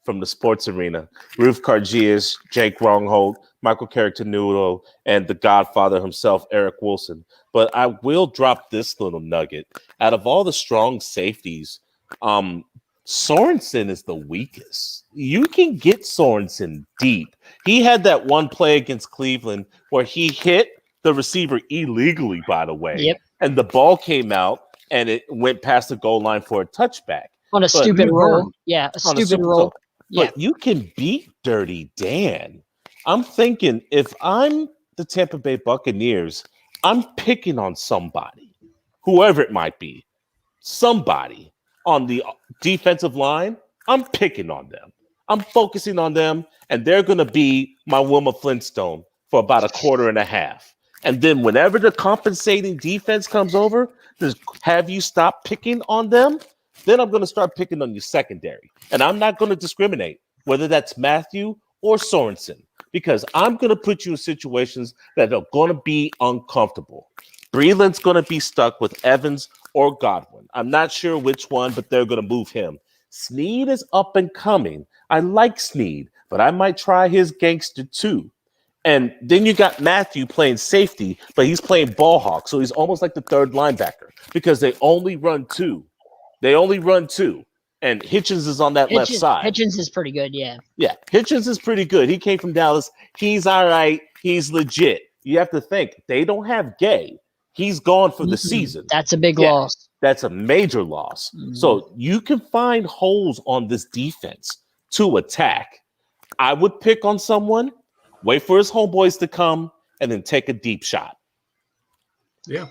from the sports arena. Ruth Cargias, Jake Wronghold, Michael Carrictanudo, and the Godfather himself, Eric Wilson. But I will drop this little nugget. Out of all the strong safeties, Sorensen is the weakest. You can get Sorensen deep. He had that one play against Cleveland where he hit the receiver illegally, by the way. Yep. And the ball came out and it went past the goal line for a touchback. On a stupid roll. Yeah, a stupid roll. Yeah. But you can beat Dirty Dan. I'm thinking if I'm the Tampa Bay Buccaneers, I'm picking on somebody, whoever it might be, somebody on the defensive line. I'm picking on them. I'm focusing on them, and they're going to be my Wilma Flintstone for about a quarter and a half. And then whenever the compensating defense comes over to have you stop picking on them, then I'm going to start picking on your secondary. And I'm not going to discriminate whether that's Matthew or Sorensen, because I'm going to put you in situations that are going to be uncomfortable. Breeland's going to be stuck with Evans or Godwin. I'm not sure which one, but they're going to move him. Snead is up and coming. I like Snead, but I might try his gangster too. And then you got Matthew playing safety, but he's playing ball hawk, so he's almost like the third linebacker because they only run two. And Hitchens is on that left side. Hitchens is pretty good, yeah. Yeah, Hitchens is pretty good. He came from Dallas. He's all right. He's legit. You have to think, they don't have Gay. He's gone for the season. That's a big loss. That's a major loss. So you can find holes on this defense to attack. I would pick on someone, wait for his homeboys to come, and then take a deep shot. Yeah.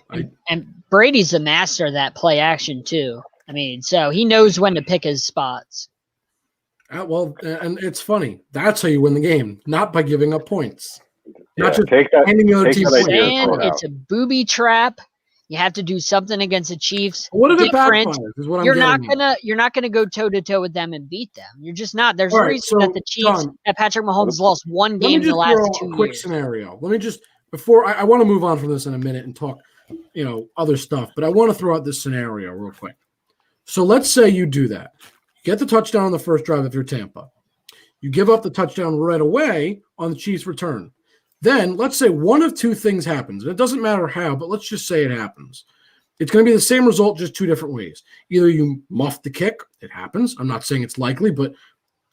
And Brady's a master of that play action, too. I mean, so he knows when to pick his spots. Well, and it's funny. That's how you win the game, not by giving up points. Yeah, not just handing the other team points. It's a booby trap. You have to do something against the Chiefs. What if it backfires? Is what I'm You're not gonna go toe to toe with them and beat them. You're just not. There's a reason that the Chiefs, that Patrick Mahomes lost one game in the last 2 years. Quick scenario. Let me just before I want to move on from this in a minute and talk, other stuff. But I want to throw out this scenario real quick. So let's say you do that. You get the touchdown on the first drive if you're Tampa. You give up the touchdown right away on the Chiefs' return. Then let's say one of two things happens. And it doesn't matter how, but let's just say it happens. It's going to be the same result, just two different ways. Either you muff the kick. It happens. I'm not saying it's likely, but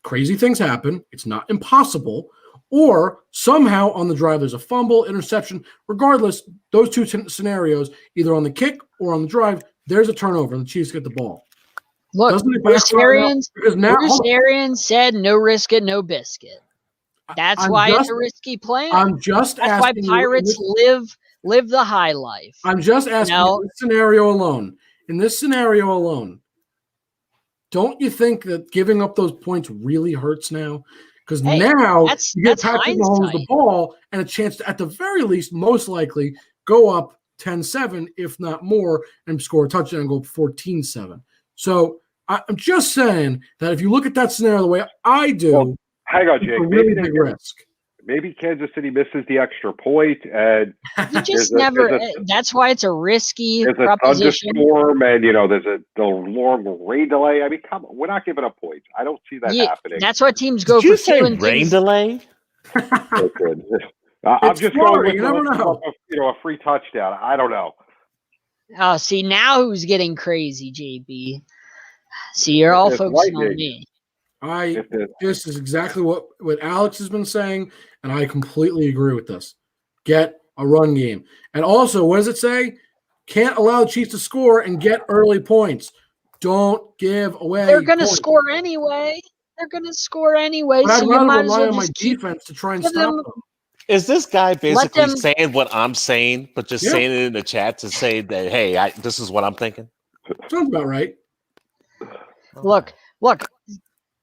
crazy things happen. It's not impossible. Or somehow on the drive, there's a fumble, interception. Regardless, those two scenarios, either on the kick or on the drive, there's a turnover and the Chiefs get the ball. Look, Bruce Arians said no risk it, no biscuit. That's why it's a risky plan. That's why Pirates live the high life. I'm just asking in this scenario alone, don't you think that giving up those points really hurts now? Because now you get Patrick Mahomes the ball and a chance to, at the very least, most likely, go up 10-7, if not more, and score a touchdown and go 14-7. So I'm just saying that if you look at that scenario the way I do, hang on, Jake. it's a really big risk. Maybe Kansas City misses the extra point, and you just that's why it's a risky proposition. There's a thunderstorm, and there's a long rain delay. I mean, come on, we're not giving up points. I don't see that happening. That's what teams go for. Rain delay? I'm just going with you never know. A free touchdown. I don't know. Oh, see now who's getting crazy, JB. See, you're all focusing on me. This is exactly what Alex has been saying, and I completely agree with this. Get a run game. And also, what does it say? Can't allow the Chiefs to score and get early points. Don't give away. They're going to score anyway. But I'd rather rely on my defense to try and stop them. Is this guy basically saying what I'm saying, but just saying it in the chat to say that, hey, this is what I'm thinking? Sounds about right. Look.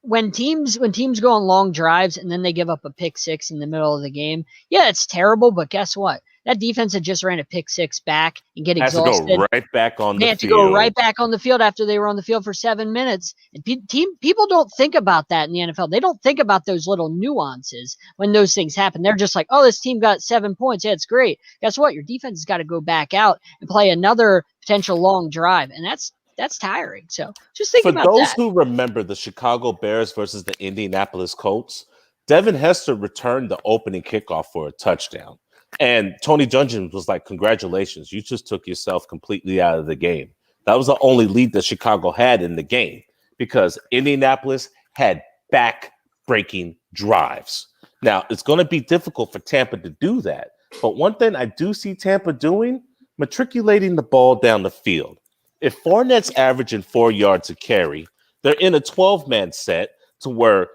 When teams go on long drives and then they give up a pick six in the middle of the game, it's terrible. But guess what? That defense had just ran a pick six back and get exhausted. To go right back on the field. They had to go right back on the field after they were on the field for 7 minutes. And people don't think about that in the NFL. They don't think about those little nuances when those things happen. They're just like, oh, this team got 7 points. Yeah, it's great. Guess what? Your defense has got to go back out and play another potential long drive, and that's tiring. So just think about that. For those who remember the Chicago Bears versus the Indianapolis Colts, Devin Hester returned the opening kickoff for a touchdown. And Tony Dungy was like, congratulations, you just took yourself completely out of the game. That was the only lead that Chicago had in the game because Indianapolis had back-breaking drives. Now, it's going to be difficult for Tampa to do that. But one thing I do see Tampa doing, matriculating the ball down the field. If Fournette's averaging 4 yards a carry, they're in a 12-man set to where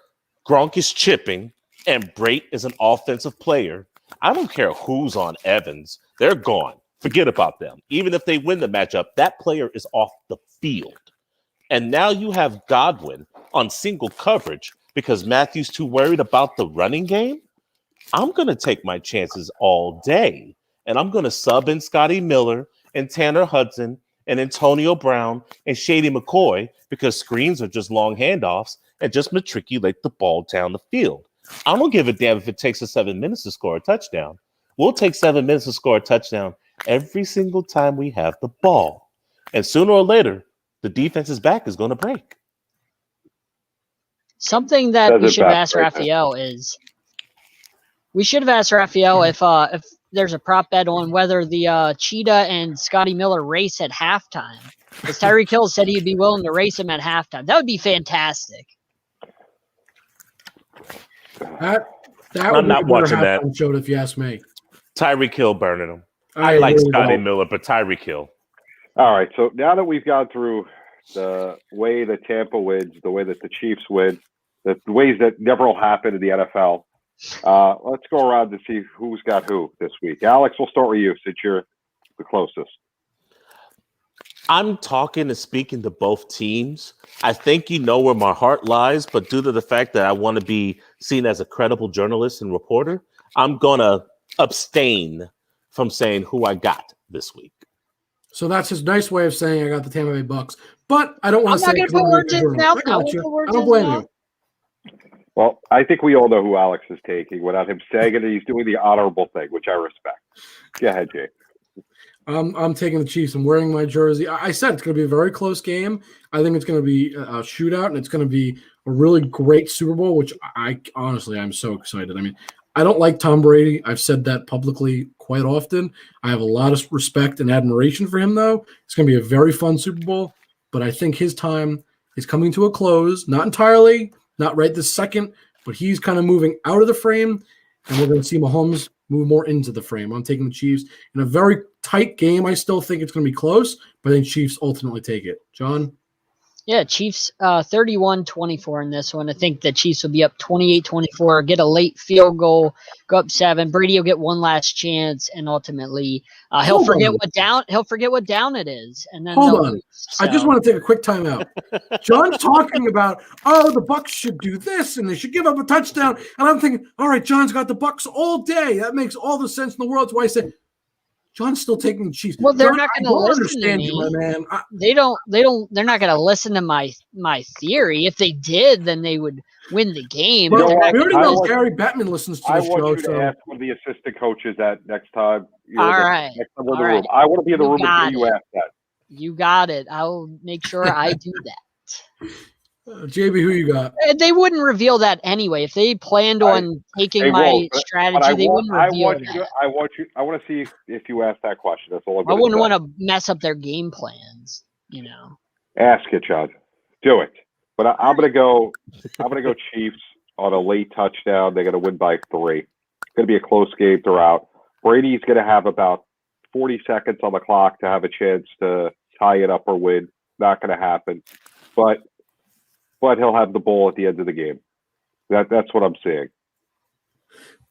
Gronk is chipping and Brate is an offensive player. I don't care who's on Evans. They're gone. Forget about them. Even if they win the matchup, that player is off the field. And now you have Godwin on single coverage because Matthew's too worried about the running game. I'm going to take my chances all day. And I'm going to sub in Scotty Miller and Tanner Hudson and Antonio Brown and Shady McCoy because screens are just long handoffs and just matriculate the ball down the field. I don't give a damn if it takes us 7 minutes to score a touchdown. We'll take 7 minutes to score a touchdown every single time we have the ball. And sooner or later, the defense's back is going to break. Something that we should have asked Raphael is if there's a prop bet on whether the Cheetah and Scotty Miller race at halftime. Because Tyreek Hill said he'd be willing to race him at halftime. That would be fantastic. I'm not watching that. Showed, if you ask me. Tyreek Hill burning him. I like Scotty Miller, but Tyreek Hill. All right, so now that we've gone through the way that Tampa wins, the way that the Chiefs win, the ways that never will happen in the NFL, let's go around to see who's got who this week. Alex, we'll start with you since you're the closest. I'm talking and speaking to both teams. I think you know where my heart lies, but due to the fact that I want to be seen as a credible journalist and reporter, I'm going to abstain from saying who I got this week. So that's his nice way of saying I got the Tampa Bay Bucks. But I don't want to say it. I don't blame you. Well, I think we all know who Alex is taking without him saying it. He's doing the honorable thing, which I respect. Go ahead, Jake. I'm taking the Chiefs. I'm wearing my jersey. I said it's going to be a very close game. I think it's going to be a shootout, and it's going to be a really great Super Bowl, which I'm so excited. I mean, I don't like Tom Brady. I've said that publicly quite often. I have a lot of respect and admiration for him, though. It's going to be a very fun Super Bowl, but I think his time is coming to a close. Not entirely, not right this second, but he's kind of moving out of the frame, and we're going to see Mahomes move more into the frame. I'm taking the Chiefs in a very tight game. I still think it's going to be close, but I think Chiefs ultimately take it. John? Yeah, Chiefs 31-24 in this one. I think the Chiefs will be up 28-24, get a late field goal, go up 7. Brady will get one last chance, and ultimately he'll forget what down it is, and then Hold on. lose, so. I just want to take a quick time out. John's talking about, the Bucs should do this and they should give up a touchdown, and I'm thinking, all right, John's got the Bucs all day. That makes all the sense in the world. That's why I said John's still taking the Chiefs. Well, they're John, not going to listen to me. You, my man. They're not going to listen to my theory. If they did, then they would win the game. Well, we already know Gary Bettman listens to the show. I want you to ask one of the assistant coaches that next time. All right. Next time we're in the room. I want to be in the room until you ask that. You got it. I'll make sure I do that. JB, who you got? They wouldn't reveal that anyway. If they planned on taking my strategy, they wouldn't reveal that. I want to see if you ask that question. That's all I wouldn't want to mess up their game plans. Ask it, John. Do it. But I'm gonna go Chiefs on a late touchdown. They're gonna win by 3. It's gonna be a close game throughout. Brady's gonna have about 40 seconds on the clock to have a chance to tie it up or win. Not gonna happen. But he'll have the ball at the end of the game. That's what I'm seeing.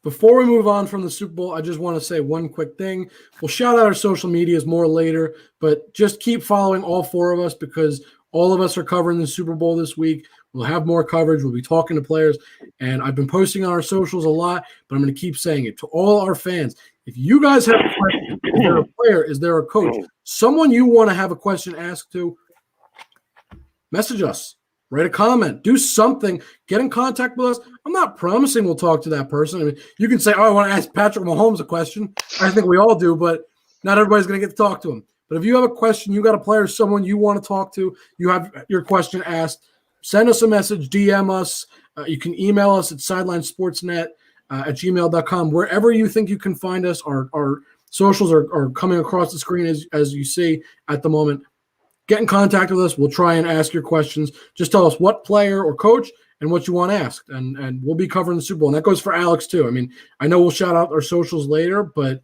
Before we move on from the Super Bowl, I just want to say one quick thing. We'll shout out our social medias more later, but just keep following all 4 of us because all of us are covering the Super Bowl this week. We'll have more coverage. We'll be talking to players, and I've been posting on our socials a lot, but I'm going to keep saying it to all our fans. If you guys have a question, is there a player, is there a coach, someone you want to have a question asked to, message us. Write a comment, do something, get in contact with us. I'm not promising we'll talk to that person. I mean, you can say, I want to ask Patrick Mahomes a question. I think we all do, but not everybody's going to get to talk to him. But if you have a question, you got a player, someone you want to talk to, you have your question asked, send us a message, DM us. You can email us at sidelinesportsnet at gmail.com. Wherever you think you can find us, our socials are coming across the screen as you see at the moment. Get in contact with us. We'll try and ask your questions. Just tell us what player or coach and what you want asked, and we'll be covering the Super Bowl. And that goes for Alex too. I mean, I know we'll shout out our socials later, but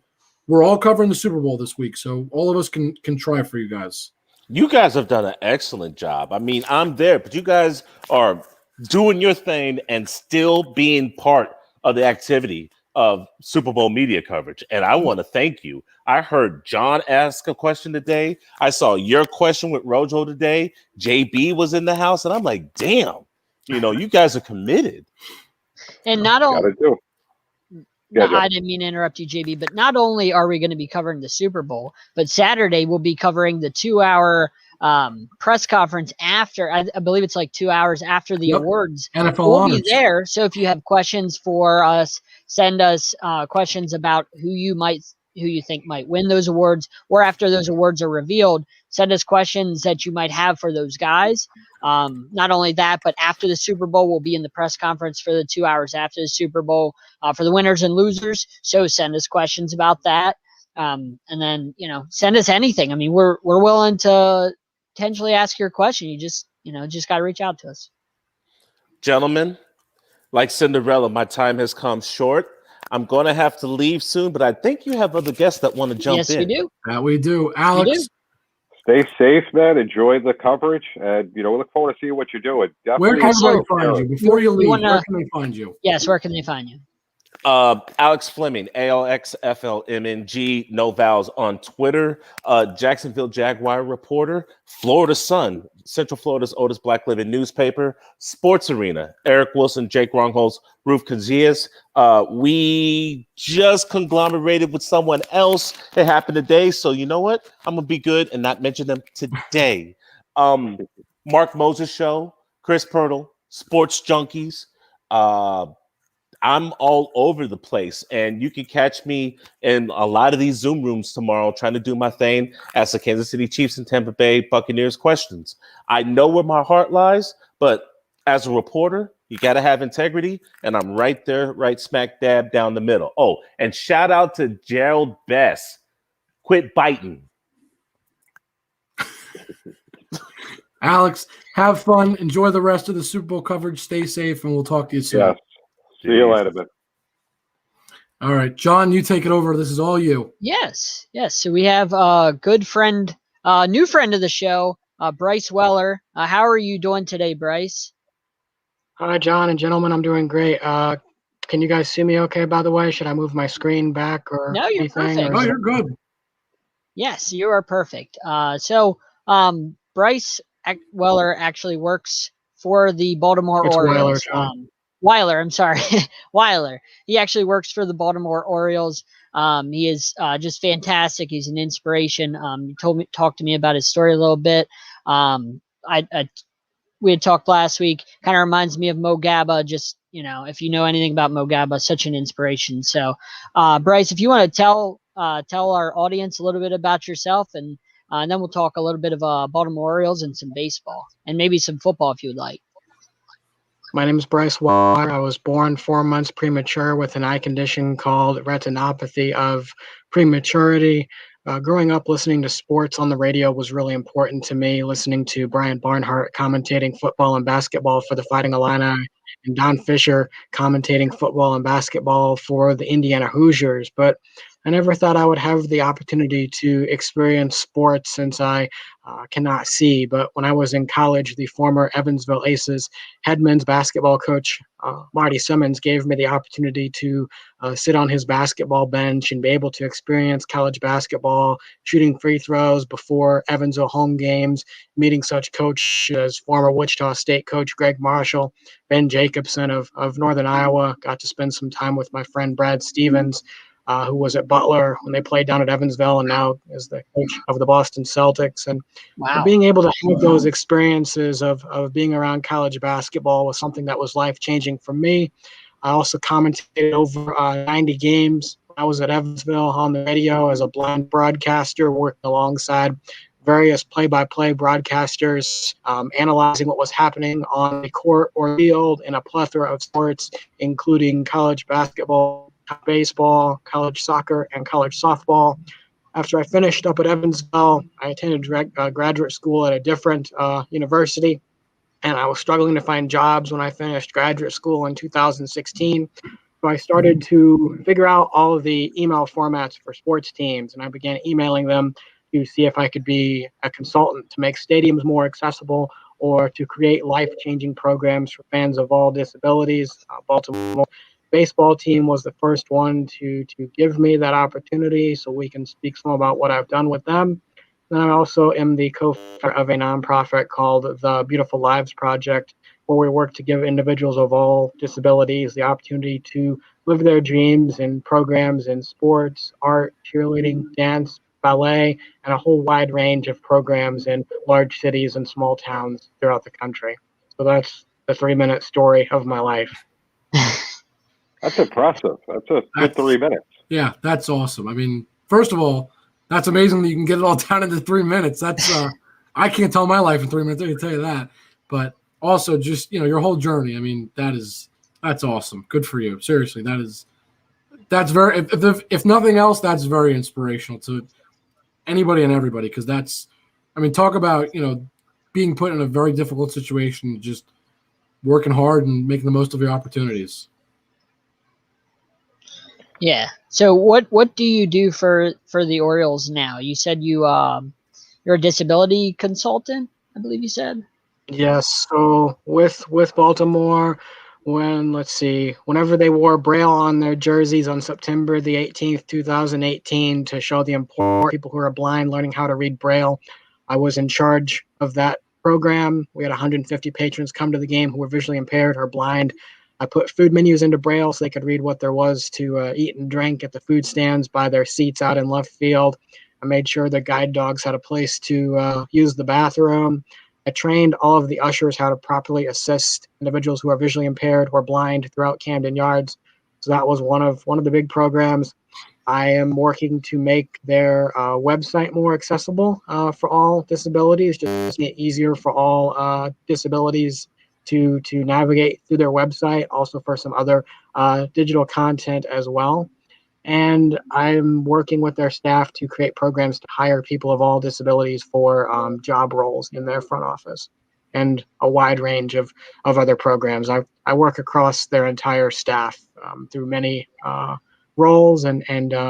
we're all covering the Super Bowl this week, so all of us can try for you guys. You guys have done an excellent job. I mean, I'm there, but you guys are doing your thing and still being part of the activity of Super Bowl media coverage. And I want to thank you. I heard John ask a question today. I saw your question with Rojo today. JB was in the house, and I'm like, damn, you guys are committed. And not only I didn't mean to interrupt you, JB, but not only are we going to be covering the Super Bowl, but Saturday we'll be covering the 2-hour press conference after. I believe it's like 2 hours after the awards. NFL we'll honors. be there. So if you have questions for us, send us questions about who you think might win those awards, or after those awards are revealed, send us questions that you might have for those guys. Not only that, but after the Super Bowl, we'll be in the press conference for the 2 hours after the Super Bowl for the winners and losers. So send us questions about that. And then, send us anything. I mean, we're willing to potentially ask your question. You just got to reach out to us. Gentlemen, like Cinderella, my time has come short. I'm going to have to leave soon, but I think you have other guests that want to jump in. Yes, we do. That we do. Alex. Stay safe, man. Enjoy the coverage, and we look forward to seeing what you're doing. Definitely. Where can they find you before you leave? Where can they find you? Yes, where can they find you? Alex Fleming, ALXFLMNG, no vowels on Twitter. Jacksonville Jaguar reporter, Florida Sun, Central Florida's oldest Black living newspaper. Sports Arena, Eric Wilson, Jake Rongholz, Roof Casillas. We just conglomerated with someone else. It happened today, so you know what? I'm gonna be good and not mention them today. Mark Moses Show, Chris Pirtle, Sports Junkies. I'm all over the place, and you can catch me in a lot of these Zoom rooms tomorrow trying to do my thing as the Kansas City Chiefs and Tampa Bay Buccaneers questions. I know where my heart lies, but as a reporter, You got to have integrity, and I'm right there, right smack dab down the middle. Oh, and shout out to Gerald Best. Quit biting. Alex, have fun. Enjoy the rest of the Super Bowl coverage. Stay safe, and we'll talk to you soon. Yes. See you later, man. All right, John, you take it over. This is all you. Yes. So we have a good friend, new friend of the show, Bryce Weller. How are you doing today, Bryce? Hi, John and gentlemen. I'm doing great. Can you guys see me okay, by the way? Should I move my screen back or No, you're anything? perfect. Oh, you're good. Yes, you are perfect. Bryce Weller actually works for the Baltimore It's Weiler, Orioles. John. Weiler, I'm sorry. Weiler. He actually works for the Baltimore Orioles. He is just fantastic. He's an inspiration. He talked to me about his story a little bit. We had talked last week. Kind of reminds me of Mo Gabba. Just, if you know anything about Mo Gabba, such an inspiration. So, Bryce, if you want to tell our audience a little bit about yourself, and then we'll talk a little bit of Baltimore Orioles and some baseball, and maybe some football if you would like. My name is Bryce Weiler. I was born 4 months premature with an eye condition called retinopathy of prematurity. Growing up listening to sports on the radio was really important to me, listening to Brian Barnhart commentating football and basketball for the Fighting Illini and Don Fisher commentating football and basketball for the Indiana Hoosiers. But I never thought I would have the opportunity to experience sports since I cannot see. But when I was in college, the former Evansville Aces head men's basketball coach, Marty Simmons, gave me the opportunity to sit on his basketball bench and be able to experience college basketball, shooting free throws before Evansville home games, meeting such coaches as former Wichita State coach Greg Marshall, Ben Jacobson of Northern Iowa. Got to spend some time with my friend Brad Stevens, who was at Butler when they played down at Evansville and now is the coach of the Boston Celtics. And Wow. being able to have those experiences of being around college basketball was something that was life-changing for me. I also commentated over 90 games. I was at Evansville on the radio as a blind broadcaster, working alongside various play-by-play broadcasters, analyzing what was happening on the court or field in a plethora of sports, including college basketball, baseball, college soccer, and college softball. After I finished up at Evansville, I attended graduate school at a different university, and I was struggling to find jobs when I finished graduate school in 2016. So I started to figure out all of the email formats for sports teams, and I began emailing them to see if I could be a consultant to make stadiums more accessible or to create life-changing programs for fans of all disabilities. Baltimore baseball team was the first one to give me that opportunity, so we can speak some about what I've done with them. And I also am the co-founder of a nonprofit called the Beautiful Lives Project, where we work to give individuals of all disabilities the opportunity to live their dreams in programs in sports, art, cheerleading, dance, ballet, and a whole wide range of programs in large cities and small towns throughout the country. So that's the 3-minute story of my life. That's impressive. That's 3 minutes. Yeah, that's awesome. I mean, first of all, that's amazing that you can get it all down into 3 minutes. That's I can't tell my life in 3 minutes. I can tell you that. But also, just your whole journey. I mean, that's awesome. Good for you. Seriously, that's very. If nothing else, that's very inspirational to anybody and everybody. Because talk about being put in a very difficult situation, just working hard and making the most of your opportunities. Yeah. So what do you do for the Orioles now? You said you're a disability consultant, I believe you said. Yes. So with Baltimore, whenever they wore Braille on their jerseys on September the 18th, 2018, to show the important people who are blind learning how to read Braille, I was in charge of that program. We had 150 patrons come to the game who were visually impaired or blind. I put food menus into Braille so they could read what there was to eat and drink at the food stands by their seats out in left field. I made sure the guide dogs had a place to use the bathroom. I trained all of the ushers how to properly assist individuals who are visually impaired or blind throughout Camden Yards. So that was one of the big programs. I am working to make their website more accessible for all disabilities, just to make it easier for all disabilities to navigate through their website, also for some other digital content as well. And I'm working with their staff to create programs to hire people of all disabilities for job roles in their front office, and a wide range of other programs. I work across their entire staff through many roles and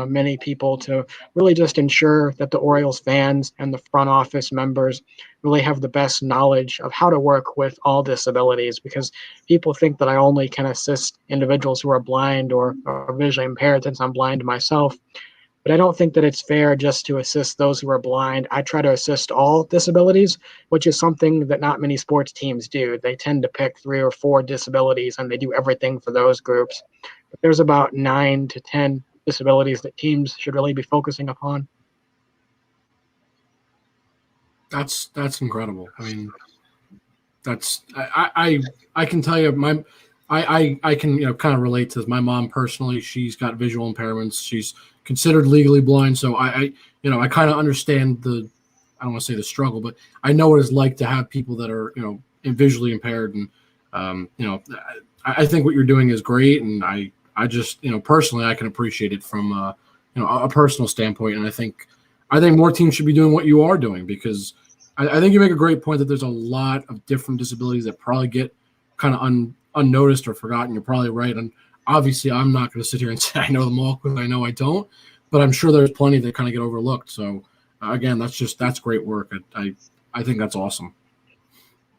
many people to really just ensure that the Orioles fans and the front office members really have the best knowledge of how to work with all disabilities, because people think that I only can assist individuals who are blind or visually impaired, since I'm blind myself. But I don't think that it's fair just to assist those who are blind. I try to assist all disabilities, which is something that not many sports teams do. They tend to pick 3 or 4 disabilities and they do everything for those groups. But there's about 9 to 10 disabilities that teams should really be focusing upon. That's incredible. I mean, that's I can tell you I can kind of relate to this. My mom personally, she's got visual impairments. She's considered legally blind, so I kind of understand I don't want to say the struggle, but I know what it's like to have people that are visually impaired, and I think what you're doing is great, and I just personally I can appreciate it from a personal standpoint, and I think more teams should be doing what you are doing, because I think you make a great point that there's a lot of different disabilities that probably get kind of unnoticed or forgotten. You're probably right. And obviously, I'm not going to sit here and say I know them all, because I know I don't. But I'm sure there's plenty that kind of get overlooked. So, again, that's great work. I think that's awesome.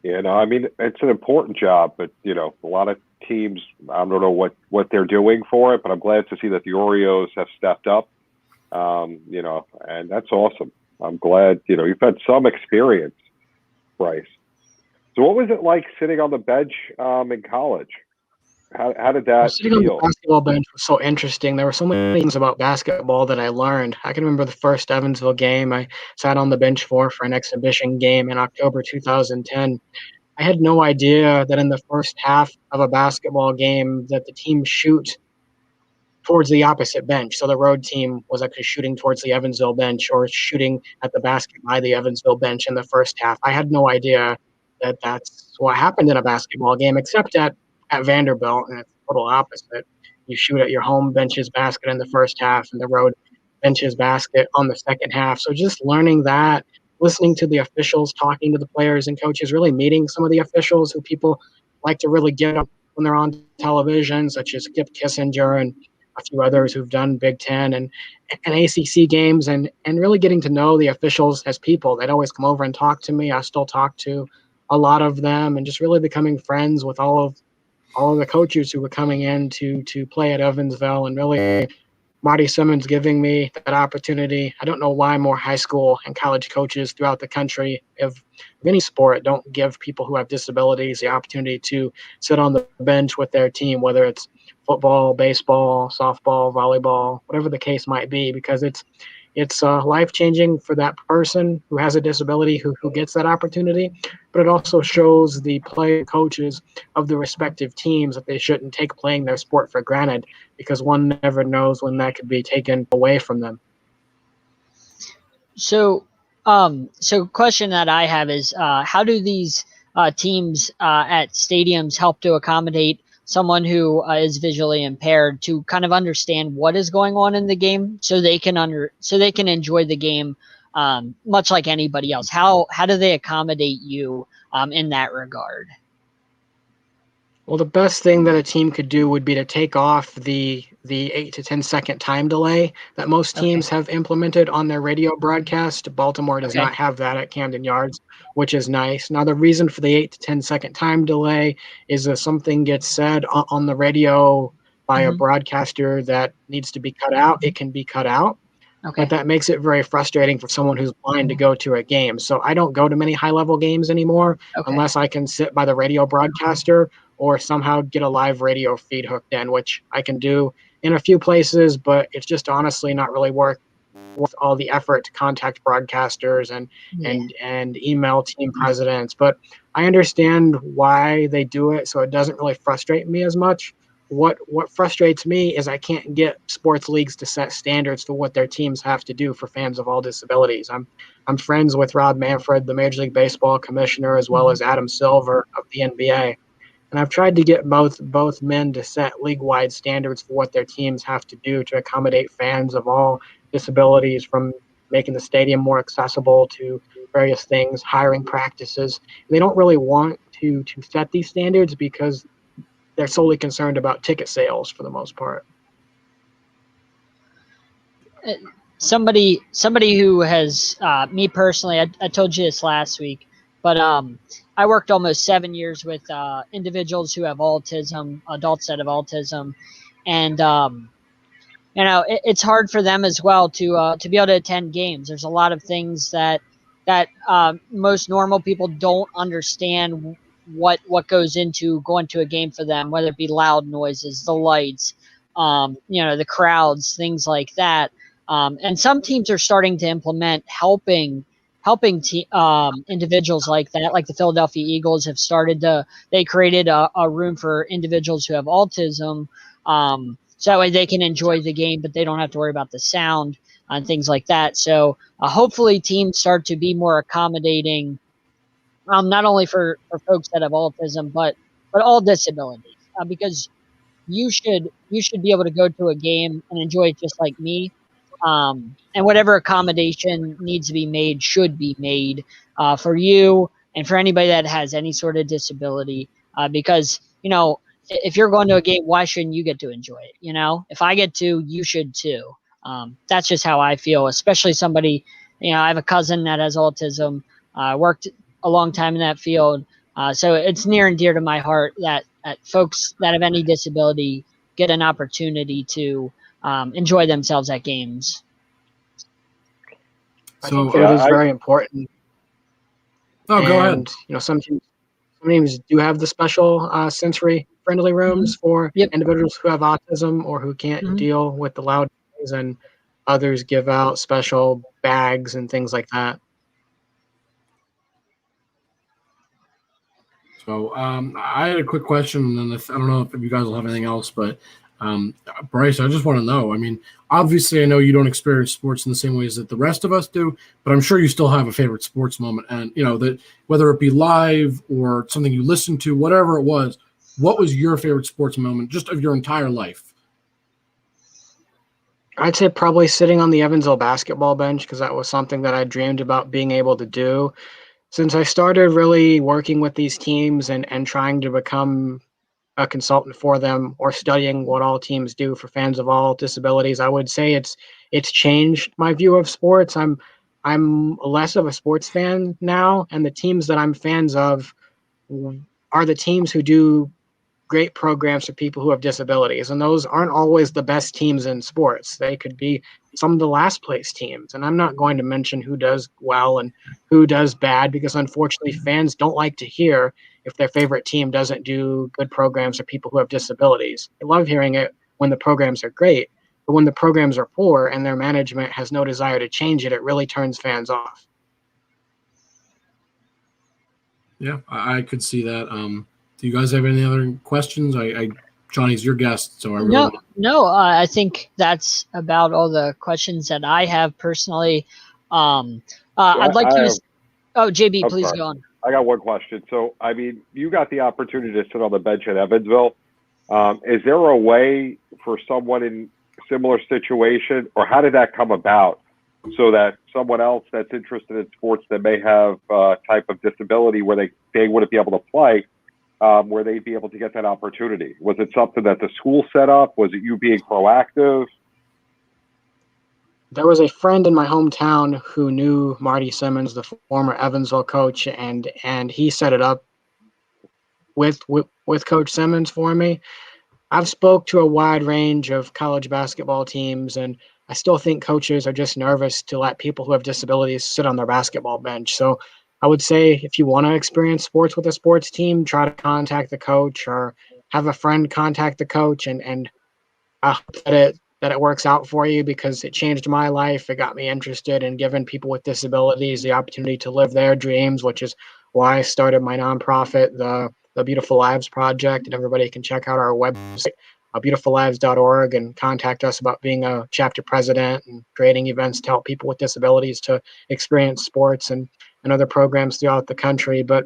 Yeah, no, I mean, it's an important job, but, a lot of teams, I don't know what they're doing for it, but I'm glad to see that the Orioles have stepped up, and that's awesome. I'm glad, you've had some experience, Bryce. So what was it like sitting on the bench in college? How did that Sitting on feel? the basketball bench was so interesting. There were so many things about basketball that I learned. I can remember the first Evansville game I sat on the bench for an exhibition game in October 2010. I had no idea that in the first half of a basketball game that the team shoot towards the opposite bench. So the road team was actually shooting towards the Evansville bench, or shooting at the basket by the Evansville bench in the first half. I had no idea that that's what happened in a basketball game, except at Vanderbilt, and it's the total opposite. You shoot at your home bench's basket in the first half and the road bench's basket on the second half. So just learning that, listening to the officials, talking to the players and coaches, really meeting some of the officials who people like to really get up when they're on television, such as Skip Kissinger and a few others who've done Big Ten and ACC games, and really getting to know the officials as people. They'd always come over and talk to me. I still talk to a lot of them, and just really becoming friends with all of the coaches who were coming in to play at Evansville, and really Marty Simmons giving me that opportunity. I don't know why more high school and college coaches throughout the country of any sport don't give people who have disabilities the opportunity to sit on the bench with their team, whether it's football, baseball, softball, volleyball, whatever the case might be, because it's life-changing for that person who has a disability who gets that opportunity, but it also shows the player coaches of the respective teams that they shouldn't take playing their sport for granted, because one never knows when that could be taken away from them. So question that I have is, how do these teams at stadiums help to accommodate someone who is visually impaired to kind of understand what is going on in the game, so they can enjoy the game much like anybody else? How do they accommodate you in that regard? Well, the best thing that a team could do would be to take off the 8 to 10 second time delay that most teams have implemented on their radio broadcast. Baltimore does not have that at Camden Yards, which is nice. Now, the reason for the 8 to 10 second time delay is if something gets said on the radio by a broadcaster that needs to be cut out, it can be cut out. Okay. But that makes it very frustrating for someone who's blind to go to a game. So I don't go to many high-level games anymore unless I can sit by the radio broadcaster or somehow get a live radio feed hooked in, which I can do in a few places, but it's just honestly not really worth all the effort to contact broadcasters and email team presidents. But I understand why they do it, so it doesn't really frustrate me as much. What frustrates me is I can't get sports leagues to set standards for what their teams have to do for fans of all disabilities. I'm friends with Rob Manfred, the Major League Baseball commissioner, as well as Adam Silver of the NBA. And I've tried to get both men to set league-wide standards for what their teams have to do to accommodate fans of all disabilities, from making the stadium more accessible to various things, hiring practices. And they don't really want to set these standards because they're solely concerned about ticket sales for the most part. Somebody who has me personally, I told you this last week, but I worked almost 7 years with individuals who have autism, adults that have autism, and it's hard for them as well to be able to attend games. There's a lot of things that most normal people don't understand what goes into going to a game for them, whether it be loud noises, the lights, the crowds, things like that. And some teams are starting to implement helping individuals like that, like the Philadelphia Eagles have started they created a room for individuals who have autism, so that way they can enjoy the game, but they don't have to worry about the sound and things like that. So hopefully teams start to be more accommodating, not only for folks that have autism, but all disabilities, because you should be able to go to a game and enjoy it just like me. And whatever accommodation needs to be made should be made for you and for anybody that has any sort of disability. Because, if you're going to a game, why shouldn't you get to enjoy it? If I get to, you should too. That's just how I feel, especially somebody, I have a cousin that has autism, worked a long time in that field. So it's near and dear to my heart that folks that have any disability get an opportunity to enjoy themselves at games. I think it is very important. Oh, go ahead. Some teams do have the special sensory friendly rooms for individuals who have autism or who can't deal with the loud noise, and others give out special bags and things like that. So I had a quick question, and I don't know if you guys will have anything else, but Bryce, I just want to know. I mean, obviously, I know you don't experience sports in the same ways that the rest of us do, but I'm sure you still have a favorite sports moment, and that whether it be live or something you listened to, whatever it was, what was your favorite sports moment, just of your entire life? I'd say probably sitting on the Evansville basketball bench, because that was something that I dreamed about being able to do. Since I started really working with these teams and trying to become a consultant for them, or studying what all teams do for fans of all disabilities, I would say it's changed my view of sports. I'm less of a sports fan now, and the teams that I'm fans of are the teams who do great programs for people who have disabilities. And those aren't always the best teams in sports. They could be some of the last place teams. And I'm not going to mention who does well and who does bad, because unfortunately fans don't like to hear if their favorite team doesn't do good programs for people who have disabilities. They love hearing it when the programs are great, but when the programs are poor and their management has no desire to change it, it really turns fans off. Yeah, I could see that. Do you guys have any other questions? Johnny's your guest, so I really no. I think that's about all the questions that I have personally. I'd like to. JB, please go on. I got one question. So, I mean, you got the opportunity to sit on the bench at Evansville. Is there a way for someone in a similar situation, or how did that come about, so that someone else that's interested in sports that may have a type of disability where they wouldn't be able to play, where they'd be able to get that opportunity? Was it something that the school set up? Was it you being proactive? There was a friend in my hometown who knew Marty Simmons, the former Evansville coach, and he set it up with Coach Simmons for me. I've spoke to a wide range of college basketball teams, and I still think coaches are just nervous to let people who have disabilities sit on their basketball bench. So I would say, if you want to experience sports with a sports team, try to contact the coach or have a friend contact the coach, and I hope that it works out for you, because it changed my life. It got me interested in giving people with disabilities the opportunity to live their dreams, which is why I started my nonprofit, the Beautiful Lives Project, and everybody can check out our website, beautifullives.org, and contact us about being a chapter president and creating events to help people with disabilities to experience sports and other programs throughout the country. But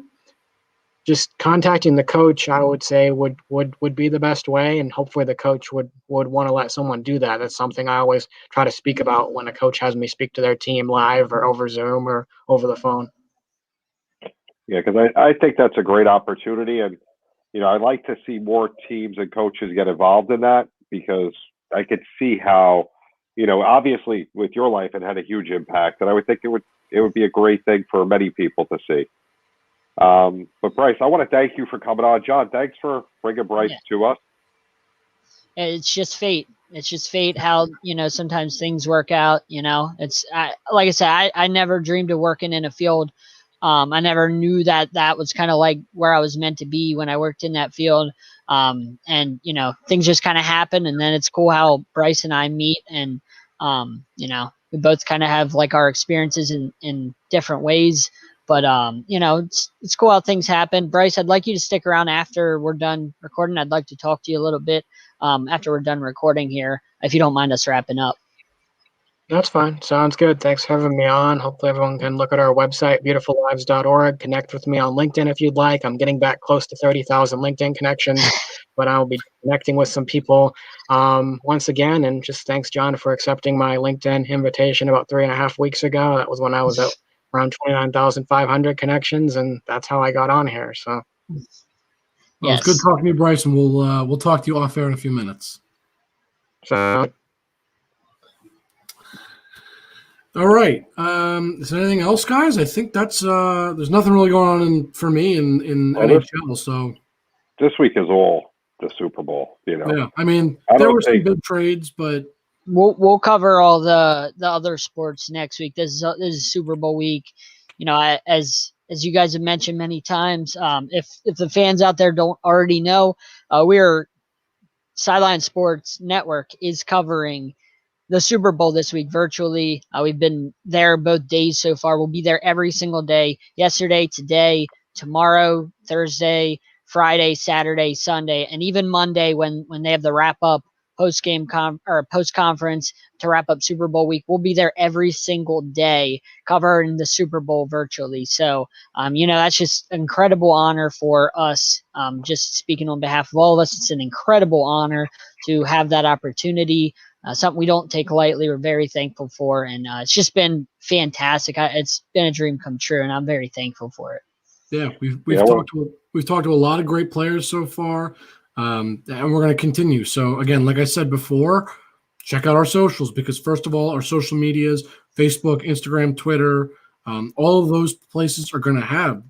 just contacting the coach, I would say would be the best way, and hopefully the coach would want to let someone do that. That's something I always try to speak about when a coach has me speak to their team live or over Zoom or over the phone. Yeah, because I think that's a great opportunity, and I'd like to see more teams and coaches get involved in that, because I could see how, obviously with your life it had a huge impact, and I would think it would be a great thing for many people to see. But Bryce, I want to thank you for coming on. Jon, thanks for bringing Bryce to us. It's just fate. It's just fate how, sometimes things work out, It's like I said, I never dreamed of working in a field. I never knew that was kind of like where I was meant to be when I worked in that field. And, things just kind of happen. And then it's cool how Bryce and I meet, and, we both kind of have like our experiences in different ways. But, it's cool how things happen. Bryce, I'd like you to stick around after we're done recording. I'd like to talk to you a little bit after we're done recording here, if you don't mind us wrapping up. That's fine. Sounds good. Thanks for having me on. Hopefully everyone can look at our website, beautifullives.org. Connect with me on LinkedIn if you'd like. I'm getting back close to 30,000 LinkedIn connections, but I'll be connecting with some people once again. And just thanks, Jon, for accepting my LinkedIn invitation about 3.5 weeks ago. That was when I was at around 29,500 connections, and that's how I got on here. So, well, it's good talking to you, Bryce, and we'll talk to you off air in a few minutes. So. All right. Is there anything else, guys? I think that's there's nothing really going on for me in NHL. So this week is all the Super Bowl. Yeah, I mean, there were some big trades, but we'll cover all the other sports next week. This is Super Bowl week. As you guys have mentioned many times, if the fans out there don't already know, we're Sideline Sports Network is covering the Super Bowl this week virtually. We've been there both days so far. We'll be there every single day. Yesterday, today, tomorrow, Thursday, Friday, Saturday, Sunday, and even Monday when they have the wrap up post conference to wrap up Super Bowl week. We'll be there every single day covering the Super Bowl virtually. So, that's just an incredible honor for us. Just speaking on behalf of all of us, it's an incredible honor to have that opportunity. Something we don't take lightly. We're very thankful for, and it's just been fantastic. It's been a dream come true, and I'm very thankful for it. Yeah, we've talked to a lot of great players so far, and we're going to continue. So again, like I said before, check out our socials, because first of all, our social medias, Facebook, Instagram, Twitter, all of those places are going to have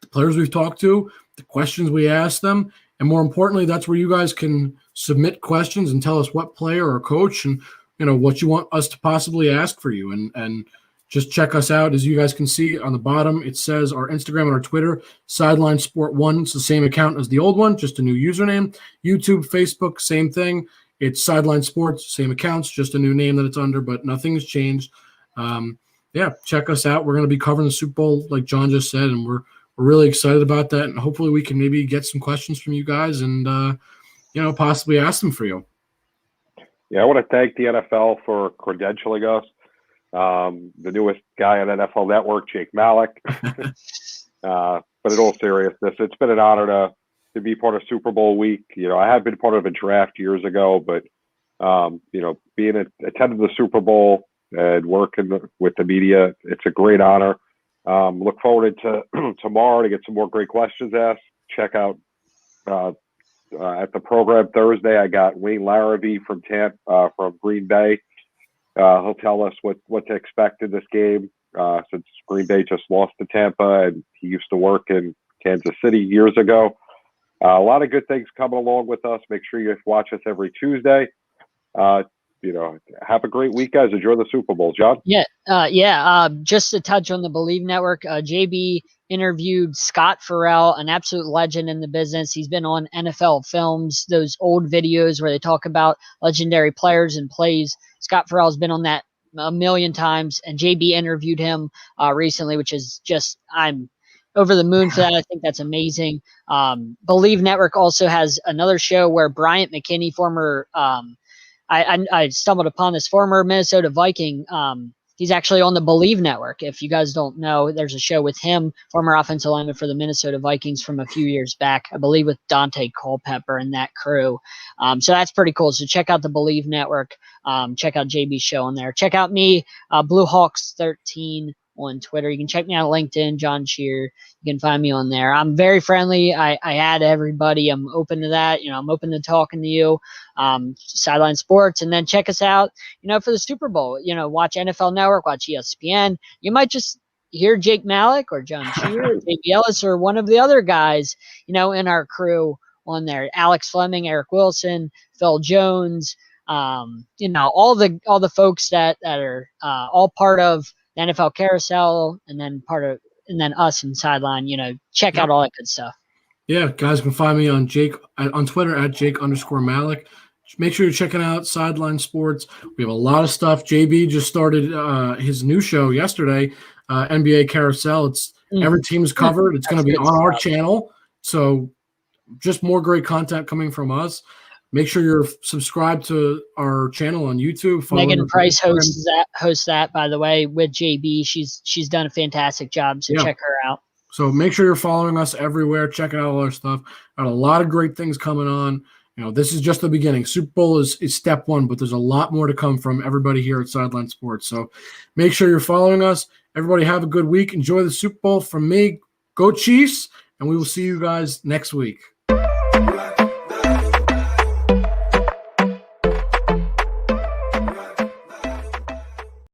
the players we've talked to, the questions we ask them, and more importantly, that's where you guys can submit questions and tell us what player or coach and what you want us to possibly ask for you. And just check us out. As you guys can see on the bottom, it says our Instagram and our Twitter, Sideline Sport 1. It's the same account as the old one, just a new username. YouTube, Facebook, same thing. It's Sideline Sports, same accounts, just a new name that it's under, but nothing's changed. Check us out. We're going to be covering the Super Bowl, like Jon just said, and we're really excited about that. And hopefully we can maybe get some questions from you guys and, possibly ask them for you. Yeah, I want to thank the NFL for credentialing us. The newest guy on NFL Network, Jake Malik. But in all seriousness, it's been an honor to be part of Super Bowl week. I had been part of a draft years ago, but being attending the Super Bowl and working with the media, it's a great honor. Look forward to tomorrow to get some more great questions asked. Check out at the program Thursday, I got Wayne Larrabee from Green Bay. He'll tell us what to expect in this game, since Green Bay just lost to Tampa, and he used to work in Kansas City years ago. A lot of good things coming along with us. Make sure you watch us every Tuesday. Have a great week, guys. Enjoy the Super Bowl, Jon. Just to touch on the Believe Network, JB interviewed Scott Farrell, an absolute legend in the business. He's been on NFL Films, those old videos where they talk about legendary players and plays. Scott Farrell's been on that a million times, and JB interviewed him recently, which is just, I'm over the moon for that. I think that's amazing. Believe Network also has another show where Bryant McKinney, former I stumbled upon this former Minnesota Viking. He's actually on the Believe Network. If you guys don't know, there's a show with him, former offensive lineman for the Minnesota Vikings from a few years back, I believe with Dante Culpepper and that crew. So that's pretty cool. So check out the Believe Network. Check out JB's show on there. Check out me, Blue Hawks 13 on Twitter. You can check me out on LinkedIn, Jon Shearer. You can find me on there. I'm very friendly. I add everybody. I'm open to that. I'm open to talking to you. Sideline Sports, and then check us out, for the Super Bowl. Watch NFL Network, watch ESPN. You might just hear Jake Malik or Jon Shearer, or JB Ellis, or one of the other guys, in our crew on there. Alex Fleming, Eric Wilson, Phil Jones, all the folks that are all part of the NFL carousel, and then us in Sideline, check out all that good stuff. Yeah, guys can find me on Twitter at Jake_Malik. Make sure you're checking out Sideline Sports. We have a lot of stuff. JB just started his new show yesterday, NBA Carousel. Every team's covered. It's going to be on our channel. So just more great content coming from us. Make sure you're subscribed to our channel on YouTube. Megan Price hosts that, by the way, with JB. She's done a fantastic job, so check her out. So make sure you're following us everywhere. Check out all our stuff. Got a lot of great things coming on. This is just the beginning. Super Bowl is step one, but there's a lot more to come from everybody here at Sideline Sports. So make sure you're following us. Everybody have a good week. Enjoy the Super Bowl. From me, go Chiefs, and we will see you guys next week.